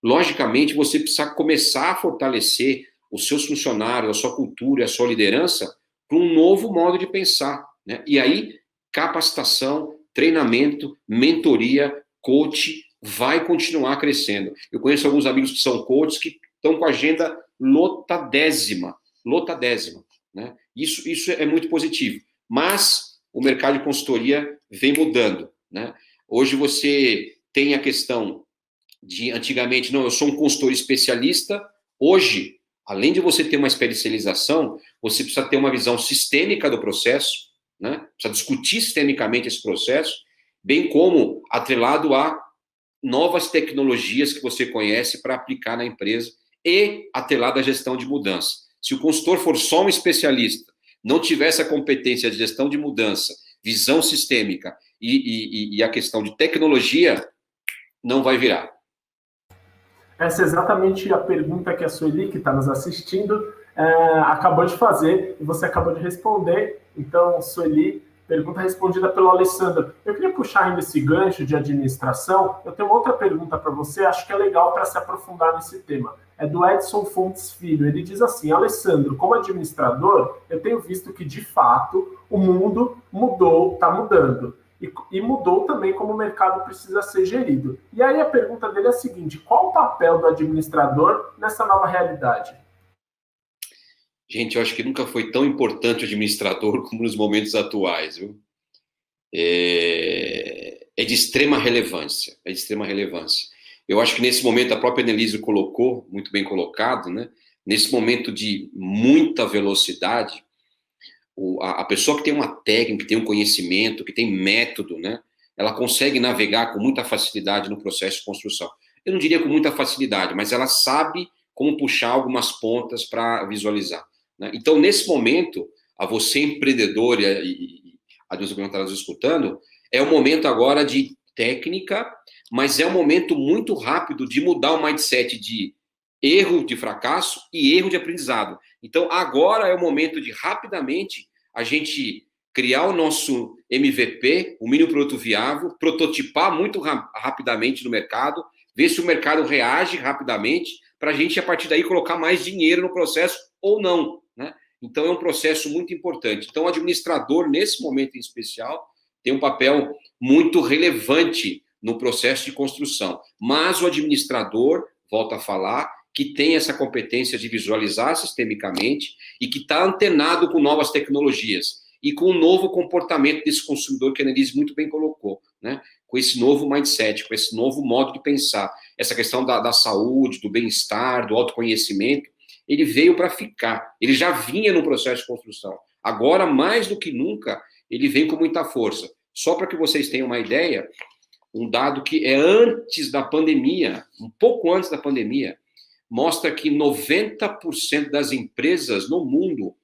logicamente, você precisa começar a fortalecer os seus funcionários, a sua cultura, a sua liderança para um novo modo de pensar, né? E aí, capacitação, treinamento, mentoria, coach, vai continuar crescendo. Eu conheço alguns amigos que são coaches que estão com a agenda lotadésima, né? Isso é muito positivo. Mas o mercado de consultoria vem mudando, né? Hoje você tem a questão de, antigamente, não, eu sou um consultor especialista. Hoje, além de você ter uma especialização, você precisa ter uma visão sistêmica do processo, né? Precisa discutir sistemicamente esse processo, bem como atrelado a novas tecnologias que você conhece para aplicar na empresa e atrelado à gestão de mudança. Se o consultor for só um especialista, não tiver essa competência de gestão de mudança, visão sistêmica e a questão de tecnologia, não vai virar. Essa é exatamente a pergunta que a Sueli, que está nos assistindo, acabou de fazer e você acabou de responder. Então, Sueli, pergunta respondida pelo Alessandro. Eu queria puxar ainda esse gancho de administração. Eu tenho outra pergunta para você, acho que é legal para se aprofundar nesse tema. É do Edson Fontes Filho. Ele diz assim: Alessandro, como administrador, eu tenho visto que, de fato, o mundo mudou, está mudando. E mudou também como o mercado precisa ser gerido. E aí a pergunta dele é a seguinte: qual o papel do administrador nessa nova realidade? Gente, eu acho que nunca foi tão importante o administrador como nos momentos atuais, viu? É de extrema relevância, é de extrema relevância. Eu acho que nesse momento a própria Annelise colocou, muito bem colocado, né? Nesse momento de muita velocidade, a pessoa que tem uma técnica, que tem um conhecimento, que tem método, né? Ela consegue navegar com muita facilidade no processo de construção. Eu não diria com muita facilidade, mas ela sabe como puxar algumas pontas para visualizar, né? Então, nesse momento, a você empreendedor e a Deus que está nos escutando, é o momento agora de técnica, mas é um momento muito rápido de mudar o mindset de erro de fracasso e erro de aprendizado. Então, agora é o momento de, rapidamente, a gente criar o nosso MVP, o mínimo produto viável, prototipar muito rapidamente no mercado, ver se o mercado reage rapidamente, para a gente, a partir daí, colocar mais dinheiro no processo ou não, né? Então, é um processo muito importante. Então, o administrador, nesse momento em especial, tem um papel muito relevante no processo de construção. Mas o administrador, volta a falar, que tem essa competência de visualizar sistemicamente e que está antenado com novas tecnologias e com o novo comportamento desse consumidor que a Annelise muito bem colocou, né? Com esse novo mindset, com esse novo modo de pensar. Essa questão da saúde, do bem-estar, do autoconhecimento, ele veio para ficar. Ele já vinha no processo de construção. Agora, mais do que nunca, ele vem com muita força. Só para que vocês tenham uma ideia, um dado que é antes da pandemia, um pouco antes da pandemia, mostra que 90% das empresas no mundo,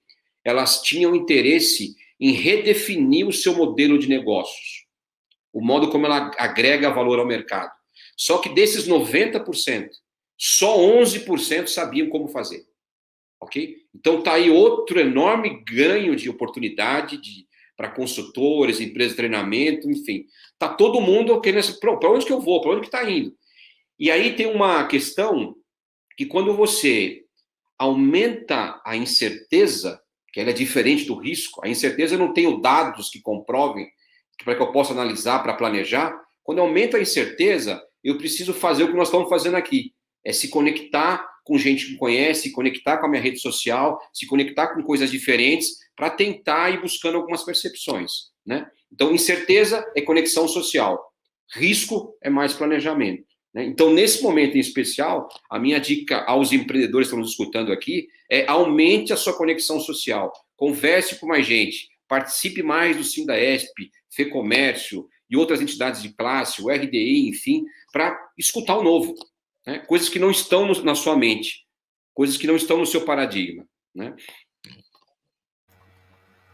elas tinham interesse em redefinir o seu modelo de negócios, o modo como ela agrega valor ao mercado. Só que desses 90%, só 11% sabiam como fazer, ok? Então tá aí outro enorme ganho de oportunidade para consultores, empresas de treinamento, enfim. Tá todo mundo querendo, para onde que eu vou? Para onde que está indo? E aí tem uma questão que quando você aumenta a incerteza, que ela é diferente do risco, a incerteza eu não tenho dados que comprovem, para que eu possa analisar, para planejar. Quando aumenta a incerteza, eu preciso fazer o que nós estamos fazendo aqui, é se conectar com gente que conhece, se conectar com a minha rede social, se conectar com coisas diferentes, para tentar ir buscando algumas percepções, né? Então, incerteza é conexão social, risco é mais planejamento. Então, nesse momento em especial, a minha dica aos empreendedores que estão nos escutando aqui é aumente a sua conexão social, converse com mais gente, participe mais do Sindaesp, FEComércio e outras entidades de classe, o RDI, enfim, para escutar o novo, né? Coisas que não estão na sua mente, coisas que não estão no seu paradigma, né?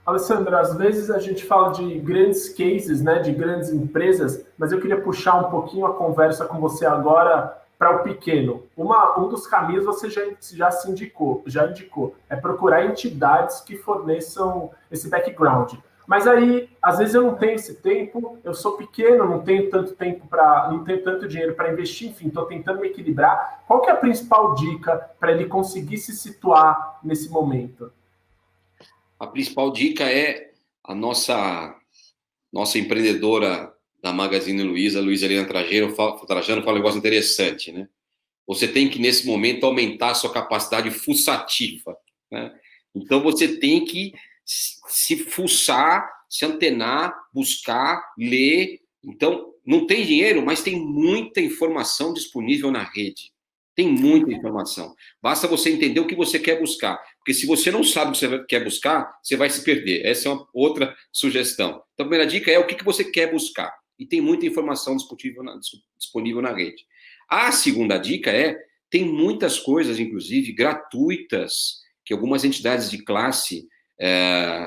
Alessandro, às vezes a gente fala de grandes cases, né, de grandes empresas, mas eu queria puxar um pouquinho a conversa com você agora para o pequeno. Um dos caminhos você já indicou, é procurar entidades que forneçam esse background. Mas aí, às vezes eu não tenho esse tempo, eu sou pequeno, não tenho tanto tempo não tenho tanto dinheiro para investir, enfim, estou tentando me equilibrar. Qual que é a principal dica para ele conseguir se situar nesse momento? A principal dica é a nossa empreendedora da Magazine Luiza, Luiza Helena Trajano, fala um negócio interessante, né? Você tem que, nesse momento, aumentar a sua capacidade fuçativa, né? Então, você tem que se fuçar, se antenar, buscar, ler. Então, não tem dinheiro, mas tem muita informação disponível na rede. Tem muita informação. Basta você entender o que você quer buscar. Porque se você não sabe o que você quer buscar, você vai se perder. Essa é uma outra sugestão. Então, a primeira dica é o que você quer buscar. E tem muita informação disponível na rede. A segunda dica tem muitas coisas, inclusive, gratuitas, que algumas entidades de classe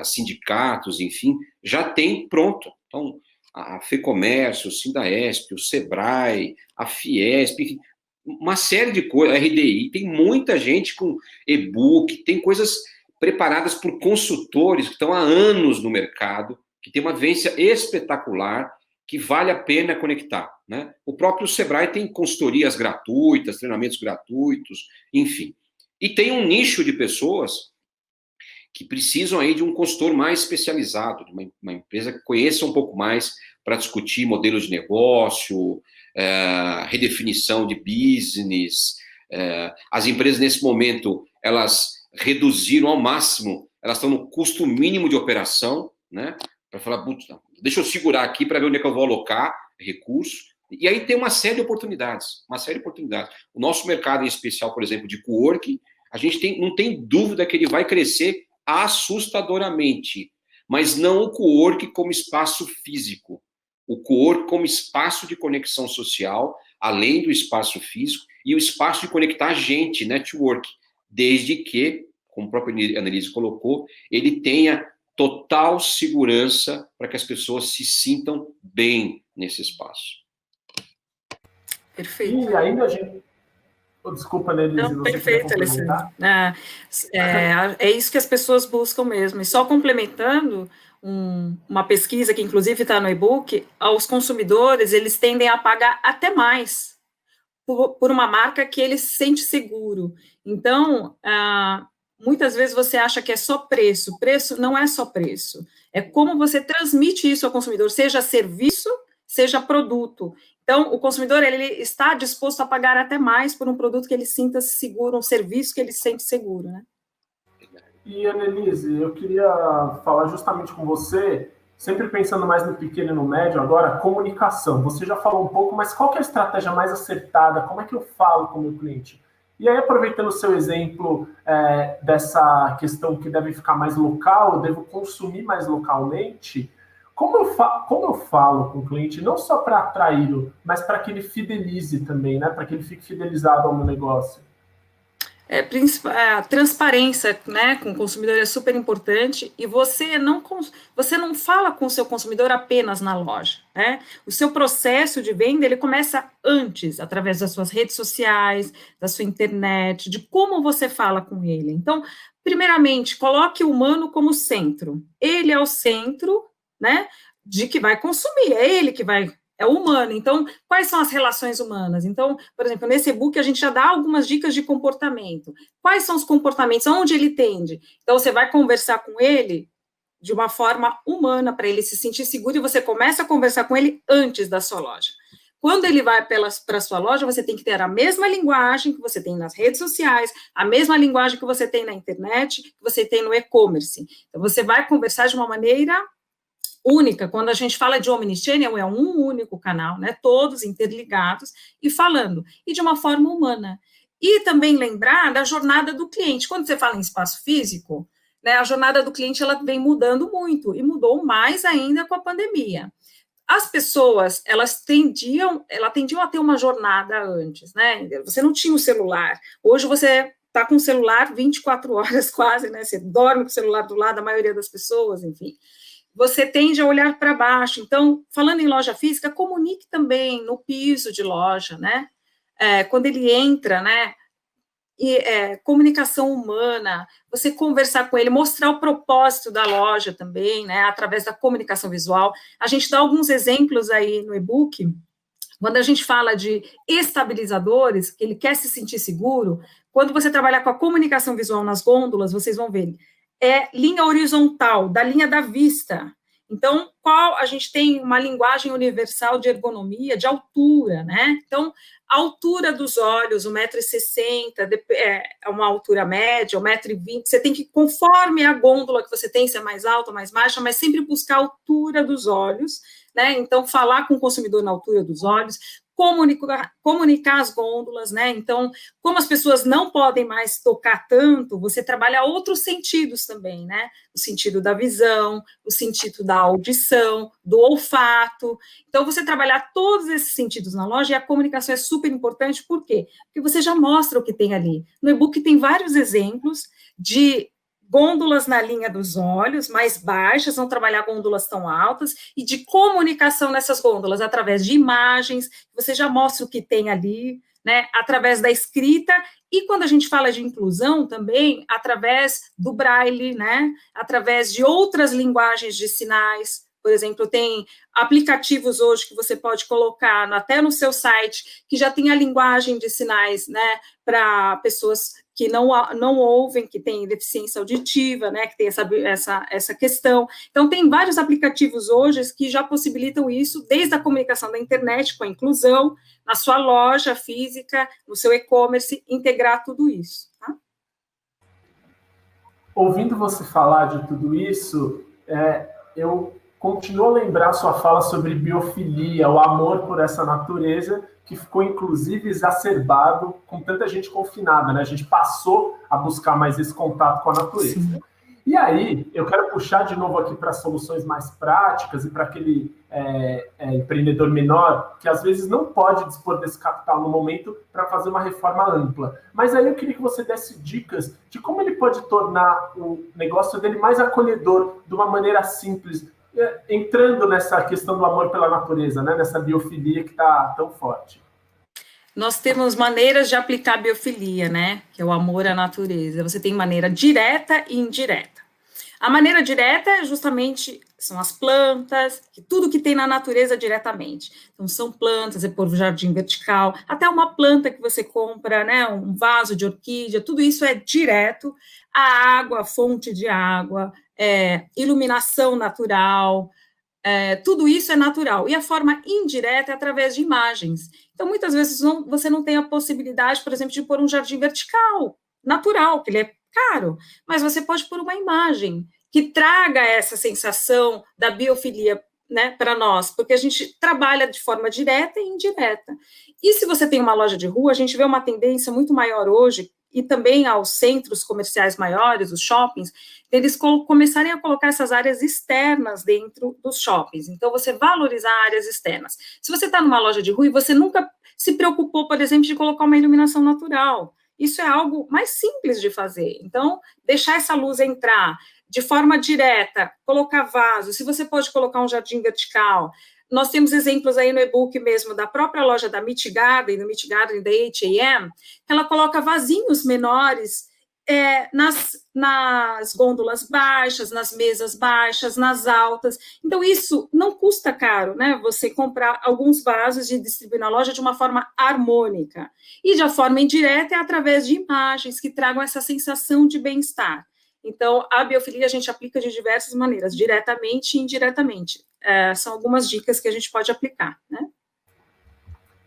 sindicatos, enfim, já tem pronto. Então, a FEComércio, o Sindaesp, o Sebrae, a Fiesp, enfim, uma série de coisas, a RDI, tem muita gente com e-book, tem coisas preparadas por consultores que estão há anos no mercado, que tem uma vivência espetacular, que vale a pena conectar, né? O próprio Sebrae tem consultorias gratuitas, treinamentos gratuitos, enfim. E tem um nicho de pessoas que precisam aí de um consultor mais especializado, de uma empresa que conheça um pouco mais para discutir modelos de negócio, redefinição de business. As empresas, nesse momento, elas reduziram ao máximo, elas estão no custo mínimo de operação, né? Para falar, deixa eu segurar aqui para ver onde é que eu vou alocar recurso. E aí tem uma série de oportunidades, O nosso mercado, em especial, por exemplo, de coworking, a gente não tem dúvida que ele vai crescer assustadoramente, mas não o coworking como espaço físico, o coworking como espaço de conexão social, além do espaço físico, e o espaço de conectar gente, network, desde que, como a própria Annelise colocou, ele tenha total segurança para que as pessoas se sintam bem nesse espaço. Perfeito. E ainda a gente... Desculpa, Annelise, não, perfeito, Alessandro. É isso que as pessoas buscam mesmo. E só complementando uma pesquisa que, inclusive, está no e-book, os consumidores, eles tendem a pagar até mais por uma marca que ele se sente seguro. Então, muitas vezes você acha que é só preço. Preço não é só preço. É como você transmite isso ao consumidor, seja serviço, seja produto. Então, o consumidor, ele está disposto a pagar até mais por um produto que ele sinta seguro, um serviço que ele se sente seguro, né? E, Annelise, eu queria falar justamente com você, sempre pensando mais no pequeno e no médio, agora, comunicação. Você já falou um pouco, mas qual que é a estratégia mais acertada? Como é que eu falo com o meu cliente? E aí, aproveitando o seu exemplo dessa questão que deve ficar mais local, eu devo consumir mais localmente, como eu falo com o cliente, não só para atraí-lo, mas para que ele fidelize também, né? Para que ele fique fidelizado ao meu negócio? A transparência, né, com o consumidor é super importante, e você não fala com o seu consumidor apenas na loja, né? O seu processo de venda, ele começa antes, através das suas redes sociais, da sua internet, de como você fala com ele. Então, primeiramente, coloque o humano como centro. Ele é o centro, né, de que vai consumir, é ele que vai, é o humano. Então, quais são as relações humanas? Então, por exemplo, nesse e-book a gente já dá algumas dicas de comportamento. Quais são os comportamentos? Onde ele tende? Então, você vai conversar com ele de uma forma humana, para ele se sentir seguro, e você começa a conversar com ele antes da sua loja. Quando ele vai para a sua loja, você tem que ter a mesma linguagem que você tem nas redes sociais, a mesma linguagem que você tem na internet, que você tem no e-commerce. Então, você vai conversar de uma maneira única. Quando a gente fala de omnichannel, é um único canal, né? Todos interligados e falando, e de uma forma humana. E também lembrar da jornada do cliente. Quando você fala em espaço físico, né, a jornada do cliente ela vem mudando muito, e mudou mais ainda com a pandemia. As pessoas, elas tendiam a ter uma jornada antes, né? Você não tinha o celular. Hoje você está com o celular 24 horas quase, né? Você dorme com o celular do lado, a maioria das pessoas, enfim. Você tende a olhar para baixo. Então, falando em loja física, comunique também no piso de loja, né? Quando ele entra, né? Comunicação humana, você conversar com ele, mostrar o propósito da loja também, né? Através da comunicação visual. A gente dá alguns exemplos aí no e-book. Quando a gente fala de estabilizadores, que ele quer se sentir seguro, quando você trabalhar com a comunicação visual nas gôndolas, vocês vão ver, linha horizontal, da linha da vista. Então, a gente tem uma linguagem universal de ergonomia, de altura, né? Então, a altura dos olhos, 1,60 m, é uma altura média, 1,20 m, você tem que, conforme a gôndola que você tem, se é mais alta ou mais baixa, mas sempre buscar a altura dos olhos, né? Então, falar com o consumidor na altura dos olhos, comunicar as gôndolas, né? Então, como as pessoas não podem mais tocar tanto, você trabalha outros sentidos também, né? O sentido da visão, o sentido da audição, do olfato. Então, você trabalhar todos esses sentidos na loja, e a comunicação é super importante, por quê? Porque você já mostra o que tem ali. No e-book tem vários exemplos de gôndolas na linha dos olhos, mais baixas, não trabalhar gôndolas tão altas, e de comunicação nessas gôndolas, através de imagens, você já mostra o que tem ali, né, através da escrita, e quando a gente fala de inclusão também, através do braille, né, através de outras linguagens de sinais. Por exemplo, tem aplicativos hoje que você pode colocar até no seu site, que já tem a linguagem de sinais, né, para pessoas que não ouvem, que têm deficiência auditiva, né, que tem essa questão. Então, tem vários aplicativos hoje que já possibilitam isso, desde a comunicação da internet com a inclusão, na sua loja física, no seu e-commerce, integrar tudo isso. Tá? Ouvindo você falar de tudo isso, eu continuo a lembrar sua fala sobre biofilia, o amor por essa natureza, que ficou, inclusive, exacerbado com tanta gente confinada, né? A gente passou a buscar mais esse contato com a natureza. Sim. E aí, eu quero puxar de novo aqui para soluções mais práticas e para aquele empreendedor menor que, às vezes, não pode dispor desse capital no momento para fazer uma reforma ampla. Mas aí eu queria que você desse dicas de como ele pode tornar o negócio dele mais acolhedor, de uma maneira simples, entrando nessa questão do amor pela natureza, né? Nessa biofilia que está tão forte. Nós temos maneiras de aplicar biofilia, né? Que é o amor à natureza. Você tem maneira direta e indireta. A maneira direta justamente são as plantas, tudo que tem na natureza diretamente. Então, são plantas, por jardim vertical, até uma planta que você compra, né? Um vaso de orquídea, tudo isso é direto. A água, a fonte de água, iluminação natural, tudo isso é natural. E a forma indireta é através de imagens. Então, muitas vezes você não tem a possibilidade, por exemplo, de pôr um jardim vertical, natural, que ele é caro, mas você pode pôr uma imagem que traga essa sensação da biofilia, né, para nós, porque a gente trabalha de forma direta e indireta. E se você tem uma loja de rua, a gente vê uma tendência muito maior hoje, e também aos centros comerciais maiores, os shoppings, eles começarem a colocar essas áreas externas dentro dos shoppings. Então, você valorizar áreas externas. Se você está numa loja de rua e você nunca se preocupou, por exemplo, de colocar uma iluminação natural, isso é algo mais simples de fazer. Então, deixar essa luz entrar de forma direta, colocar vasos, se você pode colocar um jardim vertical. Nós temos exemplos aí no e-book mesmo da própria loja da Meet Garden, do Meet Garden da H&M, que ela coloca vasinhos menores nas gôndolas baixas, nas mesas baixas, nas altas. Então, isso não custa caro, né? Você comprar alguns vasos e distribuir na loja de uma forma harmônica. E de forma indireta é através de imagens que tragam essa sensação de bem-estar. Então, a biofilia a gente aplica de diversas maneiras, diretamente e indiretamente. São algumas dicas que a gente pode aplicar, né?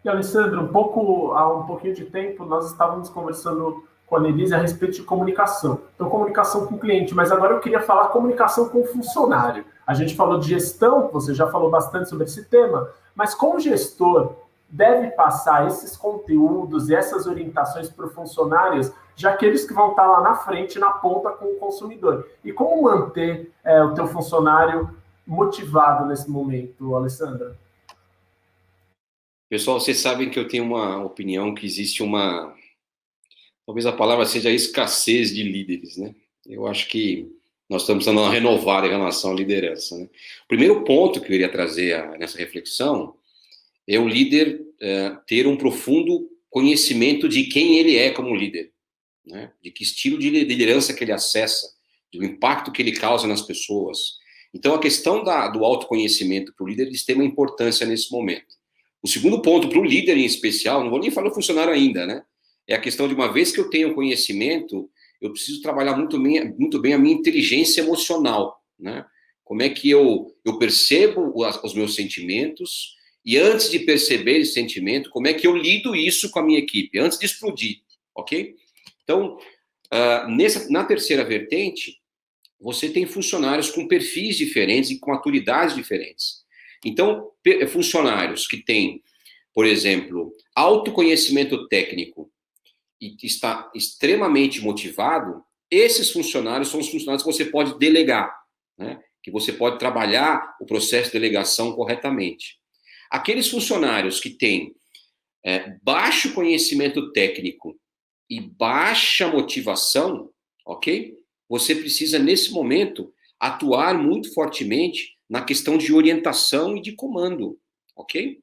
E, Alessandro, há um pouquinho de tempo, nós estávamos conversando com a Nelise a respeito de comunicação. Então, comunicação com o cliente, mas agora eu queria falar comunicação com o funcionário. A gente falou de gestão, você já falou bastante sobre esse tema, mas como gestor deve passar esses conteúdos e essas orientações para os funcionários, já aqueles que vão estar lá na frente, na ponta com o consumidor. E como manter o teu funcionário motivado nesse momento, Alessandra? Pessoal, vocês sabem que eu tenho uma opinião que existe talvez a palavra seja escassez de líderes, né? Eu acho que nós estamos precisando renovar em relação à liderança, né? O primeiro ponto que eu iria trazer nessa reflexão é o líder ter um profundo conhecimento de quem ele é como líder, né? De que estilo de liderança que ele acessa, do impacto que ele causa nas pessoas. Então, a questão do autoconhecimento para o líder é de extrema importância nesse momento. O segundo ponto para o líder em especial, não vou nem falar do funcionário ainda, né? É a questão de, uma vez que eu tenho conhecimento, eu preciso trabalhar muito bem a minha inteligência emocional, né? Como é que eu percebo os meus sentimentos, e antes de perceber esse sentimento, como é que eu lido isso com a minha equipe, antes de explodir, ok? Então, na terceira vertente, você tem funcionários com perfis diferentes e com maturidades diferentes. Então, funcionários que têm, por exemplo, autoconhecimento técnico e que está extremamente motivado, esses funcionários são os funcionários que você pode delegar, né? Que você pode trabalhar o processo de delegação corretamente. Aqueles funcionários que têm baixo conhecimento técnico e baixa motivação, ok? você precisa, nesse momento, atuar muito fortemente na questão de orientação e de comando, ok?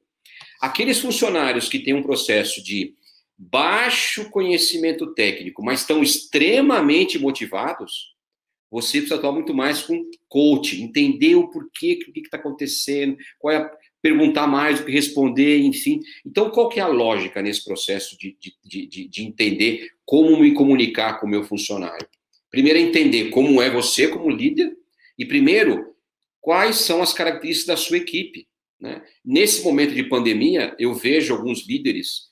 Aqueles funcionários que têm um processo de baixo conhecimento técnico, mas estão extremamente motivados, você precisa atuar muito mais com coaching, entender o porquê, o que está acontecendo, perguntar mais do que responder, enfim. Então, qual que é a lógica nesse processo de entender como me comunicar com o meu funcionário? Primeiro, entender como é você como líder e, primeiro, quais são as características da sua equipe, né? Nesse momento de pandemia, eu vejo alguns líderes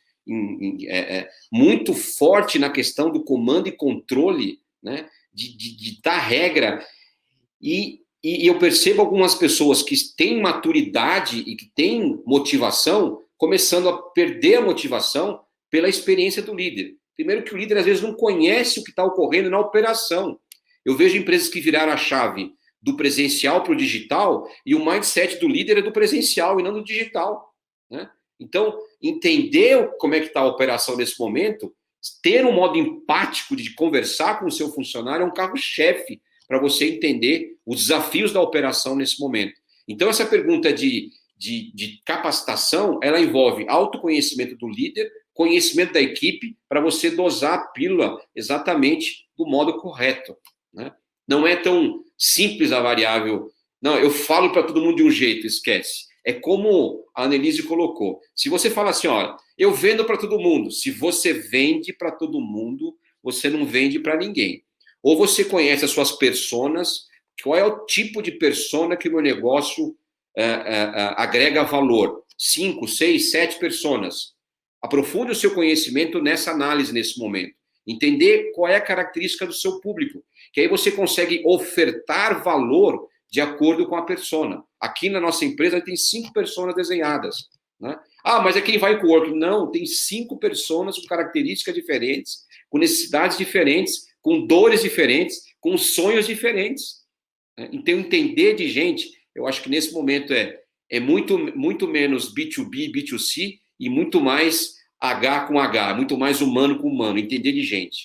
muito forte na questão do comando e controle, né? De dar regra, e eu percebo algumas pessoas que têm maturidade e que têm motivação, começando a perder a motivação pela experiência do líder. Primeiro que o líder, às vezes, não conhece o que está ocorrendo na operação. Eu vejo empresas que viraram a chave do presencial para o digital, e o mindset do líder é do presencial e não do digital, né? Então, entender como é que está a operação nesse momento, ter um modo empático de conversar com o seu funcionário é um carro-chefe para você entender os desafios da operação nesse momento. Então, essa pergunta de capacitação, ela envolve autoconhecimento do líder, conhecimento da equipe, para você dosar a pílula exatamente do modo correto, né? Não é tão simples a variável. Não, eu falo para todo mundo de um jeito, esquece. É como a Annelise colocou. Se você fala assim, olha, eu vendo para todo mundo. Se você vende para todo mundo, você não vende para ninguém. Ou você conhece as suas personas, qual é o tipo de persona que o meu negócio agrega valor? 5, 6, 7 personas. Aprofunde o seu conhecimento nessa análise nesse momento. Entender qual é a característica do seu público. Que aí você consegue ofertar valor de acordo com a persona. Aqui na nossa empresa tem 5 personas desenhadas, né? Ah, mas é quem vai com o work. Não, tem 5 personas com características diferentes, com necessidades diferentes, com dores diferentes, com sonhos diferentes, né? Então, entender de gente, eu acho que nesse momento é muito menos B2B, B2C e muito mais H com H, muito mais humano com humano, entender de gente.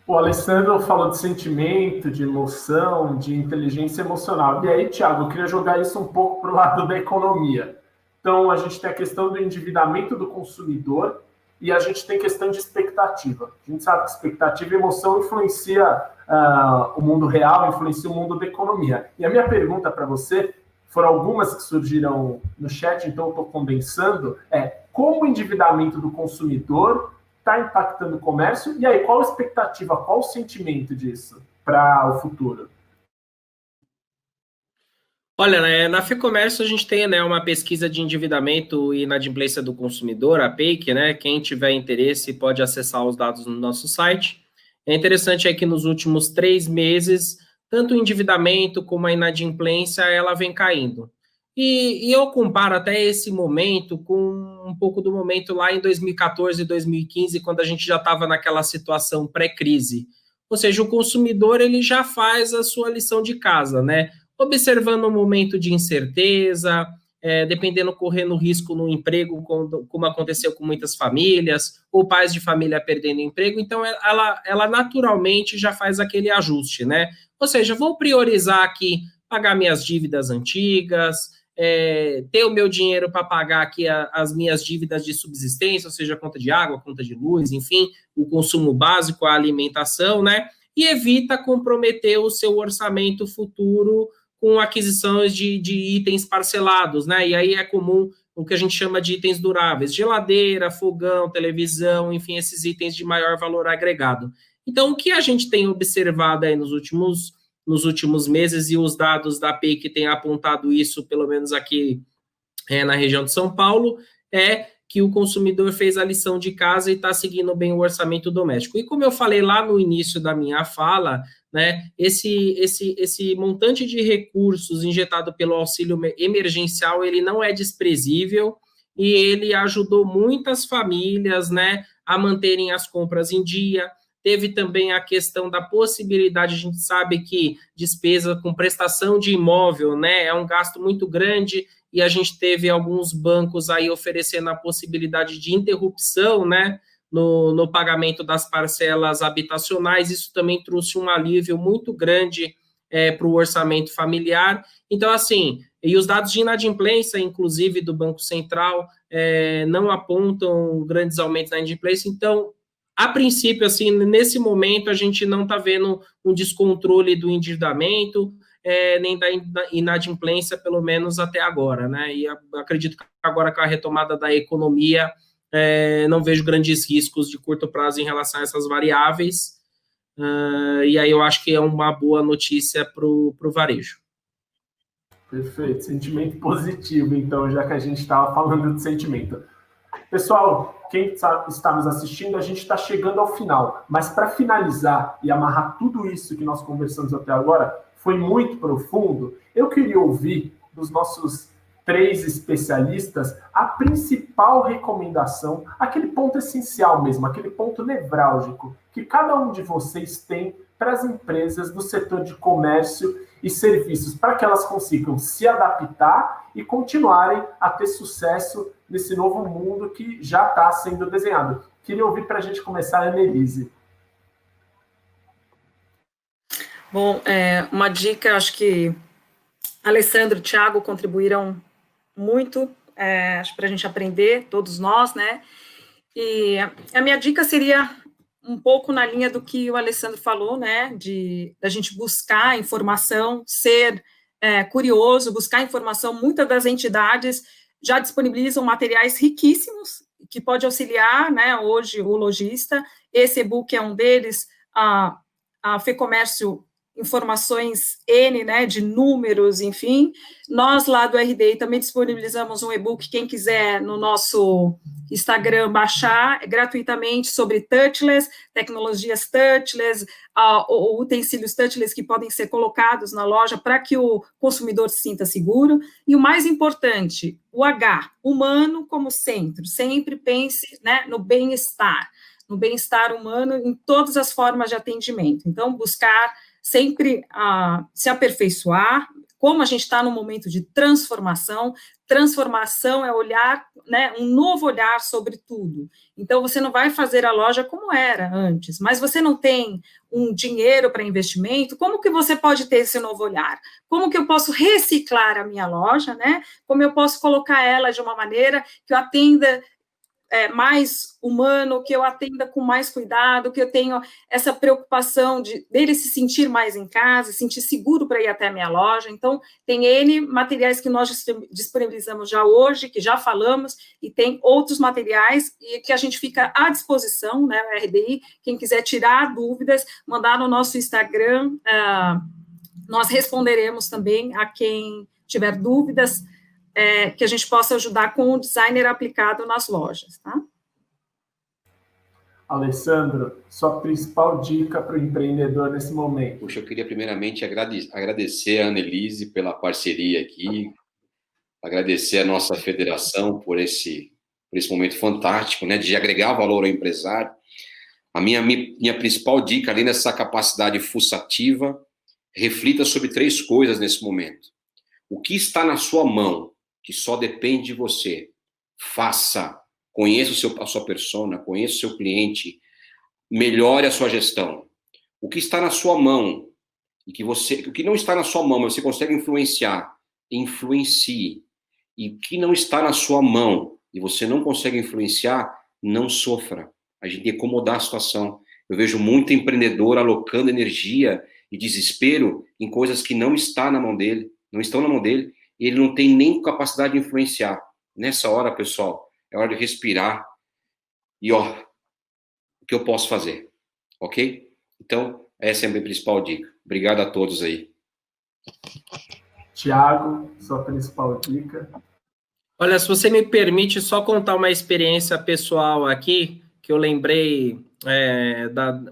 O Alessandro falou de sentimento, de emoção, de inteligência emocional. E aí, Thiago, eu queria jogar isso um pouco para o lado da economia. Então, a gente tem a questão do endividamento do consumidor e a gente tem questão de expectativa. A gente sabe que expectativa e emoção influencia o mundo real, influencia o mundo da economia. E a minha pergunta para você, foram algumas que surgiram no chat, então eu estou condensando, como o endividamento do consumidor está impactando o comércio? E aí, qual a expectativa, qual o sentimento disso para o futuro? Olha, na FEComércio a gente tem, né, uma pesquisa de endividamento e inadimplência do consumidor, a PEIC, né? Quem tiver interesse pode acessar os dados no nosso site. É interessante que nos últimos 3 meses, tanto o endividamento como a inadimplência, ela vem caindo. E eu comparo até esse momento com um pouco do momento lá em 2014 e 2015, quando a gente já estava naquela situação pré-crise. Ou seja, o consumidor ele já faz a sua lição de casa, né? Observando um momento de incerteza, dependendo, correndo risco no emprego, como aconteceu com muitas famílias, ou pais de família perdendo emprego, então ela naturalmente já faz aquele ajuste, né? Ou seja, vou priorizar aqui pagar minhas dívidas antigas, ter o meu dinheiro para pagar aqui as minhas dívidas de subsistência, ou seja, conta de água, conta de luz, enfim, o consumo básico, a alimentação, né? E evita comprometer o seu orçamento futuro com aquisições de itens parcelados, né? E aí é comum o que a gente chama de itens duráveis, geladeira, fogão, televisão, enfim, esses itens de maior valor agregado. Então, o que a gente tem observado aí nos últimos meses, e os dados da PEIC têm apontado isso, pelo menos aqui na região de São Paulo, é que o consumidor fez a lição de casa e está seguindo bem o orçamento doméstico. E como eu falei lá no início da minha fala, né, esse montante de recursos injetado pelo auxílio emergencial, ele não é desprezível e ele ajudou muitas famílias, né, a manterem as compras em dia. Teve também a questão da possibilidade, a gente sabe que despesa com prestação de imóvel, né, é um gasto muito grande, e a gente teve alguns bancos aí oferecendo a possibilidade de interrupção, né, no pagamento das parcelas habitacionais. Isso também trouxe um alívio muito grande para o orçamento familiar. Então, assim, e os dados de inadimplência, inclusive do Banco Central, não apontam grandes aumentos na inadimplência. Então, a princípio, assim, nesse momento, a gente não está vendo um descontrole do endividamento, nem da inadimplência, pelo menos até agora, né? E acredito que agora com a retomada da economia, não vejo grandes riscos de curto prazo em relação a essas variáveis, e aí eu acho que é uma boa notícia para o varejo. Perfeito, sentimento positivo, então, já que a gente estava falando de sentimento. Pessoal, quem está nos assistindo, a gente está chegando ao final, mas para finalizar e amarrar tudo isso que nós conversamos até agora, foi muito profundo, eu queria ouvir dos nossos 3 especialistas a principal recomendação, aquele ponto essencial mesmo, aquele ponto nevrálgico que cada um de vocês tem para as empresas do setor de comércio e serviços, para que elas consigam se adaptar e continuarem a ter sucesso nesse novo mundo que já está sendo desenhado. Queria ouvir para a gente começar, a Annelise. Bom, uma dica, acho que Alessandro e Thiago contribuíram muito, acho para a gente aprender, todos nós, né? E a minha dica seria um pouco na linha do que o Alessandro falou, né? Da gente buscar informação, ser curioso, buscar informação. Muitas das entidades já disponibilizam materiais riquíssimos que pode auxiliar, né? Hoje o lojista. Esse e-book é um deles. A FEComércio, informações N, né, de números, enfim. Nós, lá do RDI, também disponibilizamos um e-book, quem quiser, no nosso Instagram, baixar gratuitamente sobre touchless, tecnologias touchless, utensílios touchless que podem ser colocados na loja para que o consumidor se sinta seguro. E o mais importante, o H, humano como centro. Sempre pense, né, no bem-estar humano em todas as formas de atendimento. Então, buscar sempre se aperfeiçoar, como a gente está num momento de transformação é olhar, né, um novo olhar sobre tudo. Então, você não vai fazer a loja como era antes, mas você não tem um dinheiro para investimento, como que você pode ter esse novo olhar? Como que eu posso reciclar a minha loja, né? Como eu posso colocar ela de uma maneira que eu atenda mais humano, que eu atenda com mais cuidado, que eu tenho essa preocupação dele se sentir mais em casa, se sentir seguro para ir até a minha loja. Então, tem N materiais que nós disponibilizamos já hoje, que já falamos, e tem outros materiais e que a gente fica à disposição, né, o RDI, quem quiser tirar dúvidas, mandar no nosso Instagram, nós responderemos também a quem tiver dúvidas, que a gente possa ajudar com o designer aplicado nas lojas, tá? Alessandro, sua principal dica para o empreendedor nesse momento? Puxa, eu queria primeiramente agradecer a Annelise pela parceria aqui, agradecer a nossa federação por esse momento fantástico, né, de agregar valor ao empresário. A minha principal dica, além dessa capacidade fuçativa, reflita sobre 3 coisas nesse momento. O que está na sua mão, que só depende de você, faça, conheça a sua persona, conheça o seu cliente, melhore a sua gestão. O que está na sua mão, o que não está na sua mão, mas você consegue influenciar, influencie. E o que não está na sua mão, e você não consegue influenciar, não sofra. A gente tem que acomodar a situação. Eu vejo muito empreendedor alocando energia e desespero em coisas que não estão na mão dele, e ele não tem nem capacidade de influenciar. Nessa hora, pessoal, é hora de respirar e, o que eu posso fazer, ok? Então, essa é a minha principal dica. Obrigado a todos aí. Thiago, sua principal dica? Olha, se você me permite só contar uma experiência pessoal aqui, que eu lembrei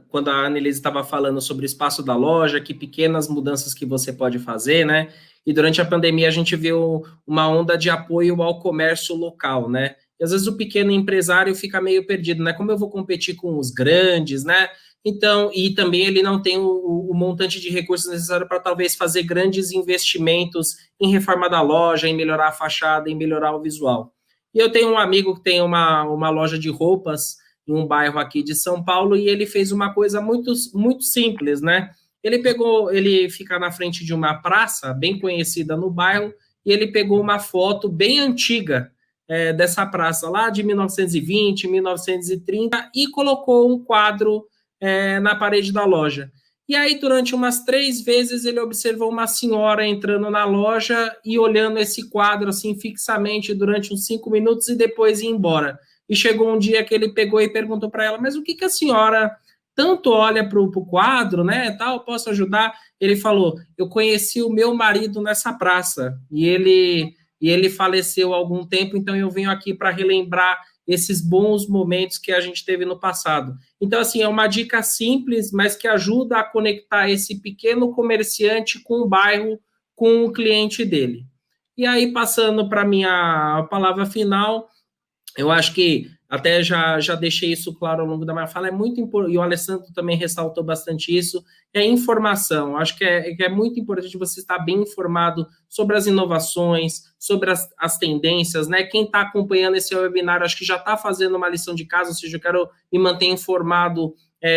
quando a Annelise estava falando sobre o espaço da loja, que pequenas mudanças que você pode fazer, né? E durante a pandemia a gente viu uma onda de apoio ao comércio local, né? E às vezes o pequeno empresário fica meio perdido, né? Como eu vou competir com os grandes, né? Então, e também ele não tem o montante de recursos necessário para talvez fazer grandes investimentos em reforma da loja, em melhorar a fachada, em melhorar o visual. E eu tenho um amigo que tem uma loja de roupas em um bairro aqui de São Paulo, e ele fez uma coisa muito, muito simples, né? Ele fica na frente de uma praça bem conhecida no bairro, e ele pegou uma foto bem antiga dessa praça, lá de 1920, 1930, e colocou um quadro na parede da loja. E aí, durante umas 3 vezes, ele observou uma senhora entrando na loja e olhando esse quadro assim fixamente durante uns 5 minutos e depois ir embora. E chegou um dia que ele pegou e perguntou para ela, mas o que a senhora tanto olha para o quadro, né, tal, posso ajudar? Ele falou, eu conheci o meu marido nessa praça, e ele faleceu há algum tempo, então eu venho aqui para relembrar esses bons momentos que a gente teve no passado. Então, assim, é uma dica simples, mas que ajuda a conectar esse pequeno comerciante com o bairro, com o cliente dele. E aí, passando para a minha palavra final, eu acho que até já deixei isso claro ao longo da minha fala, é muito importante, e o Alessandro também ressaltou bastante isso, é informação. Acho que é muito importante você estar bem informado sobre as inovações, sobre as tendências, né? Quem está acompanhando esse webinário, acho que já está fazendo uma lição de casa, ou seja, eu quero me manter informado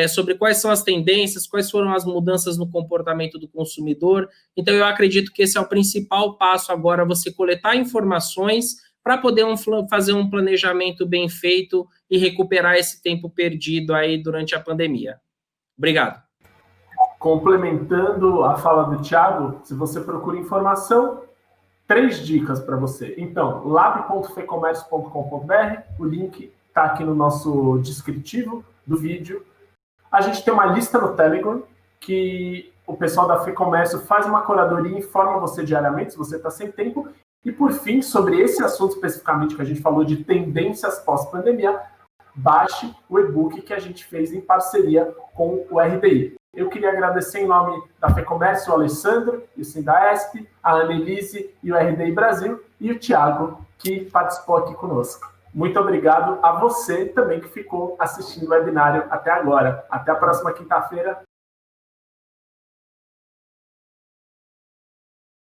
sobre quais são as tendências, quais foram as mudanças no comportamento do consumidor. Então, eu acredito que esse é o principal passo agora, você coletar informações para poder fazer um planejamento bem feito e recuperar esse tempo perdido aí durante a pandemia. Obrigado. Complementando a fala do Thiago, se você procura informação, 3 dicas para você. Então, lab.fecomércio.com.br, o link está aqui no nosso descritivo do vídeo. A gente tem uma lista no Telegram, que o pessoal da Fecomércio faz uma curadoria e informa você diariamente, se você está sem tempo. E, por fim, sobre esse assunto especificamente que a gente falou de tendências pós-pandemia, baixe o e-book que a gente fez em parceria com o RDI. Eu queria agradecer em nome da Fecomércio, o Alessandro e o Sindaesp, a Annelise e o RDI Brasil, e o Thiago, que participou aqui conosco. Muito obrigado a você também que ficou assistindo o webinário até agora. Até a próxima quinta-feira.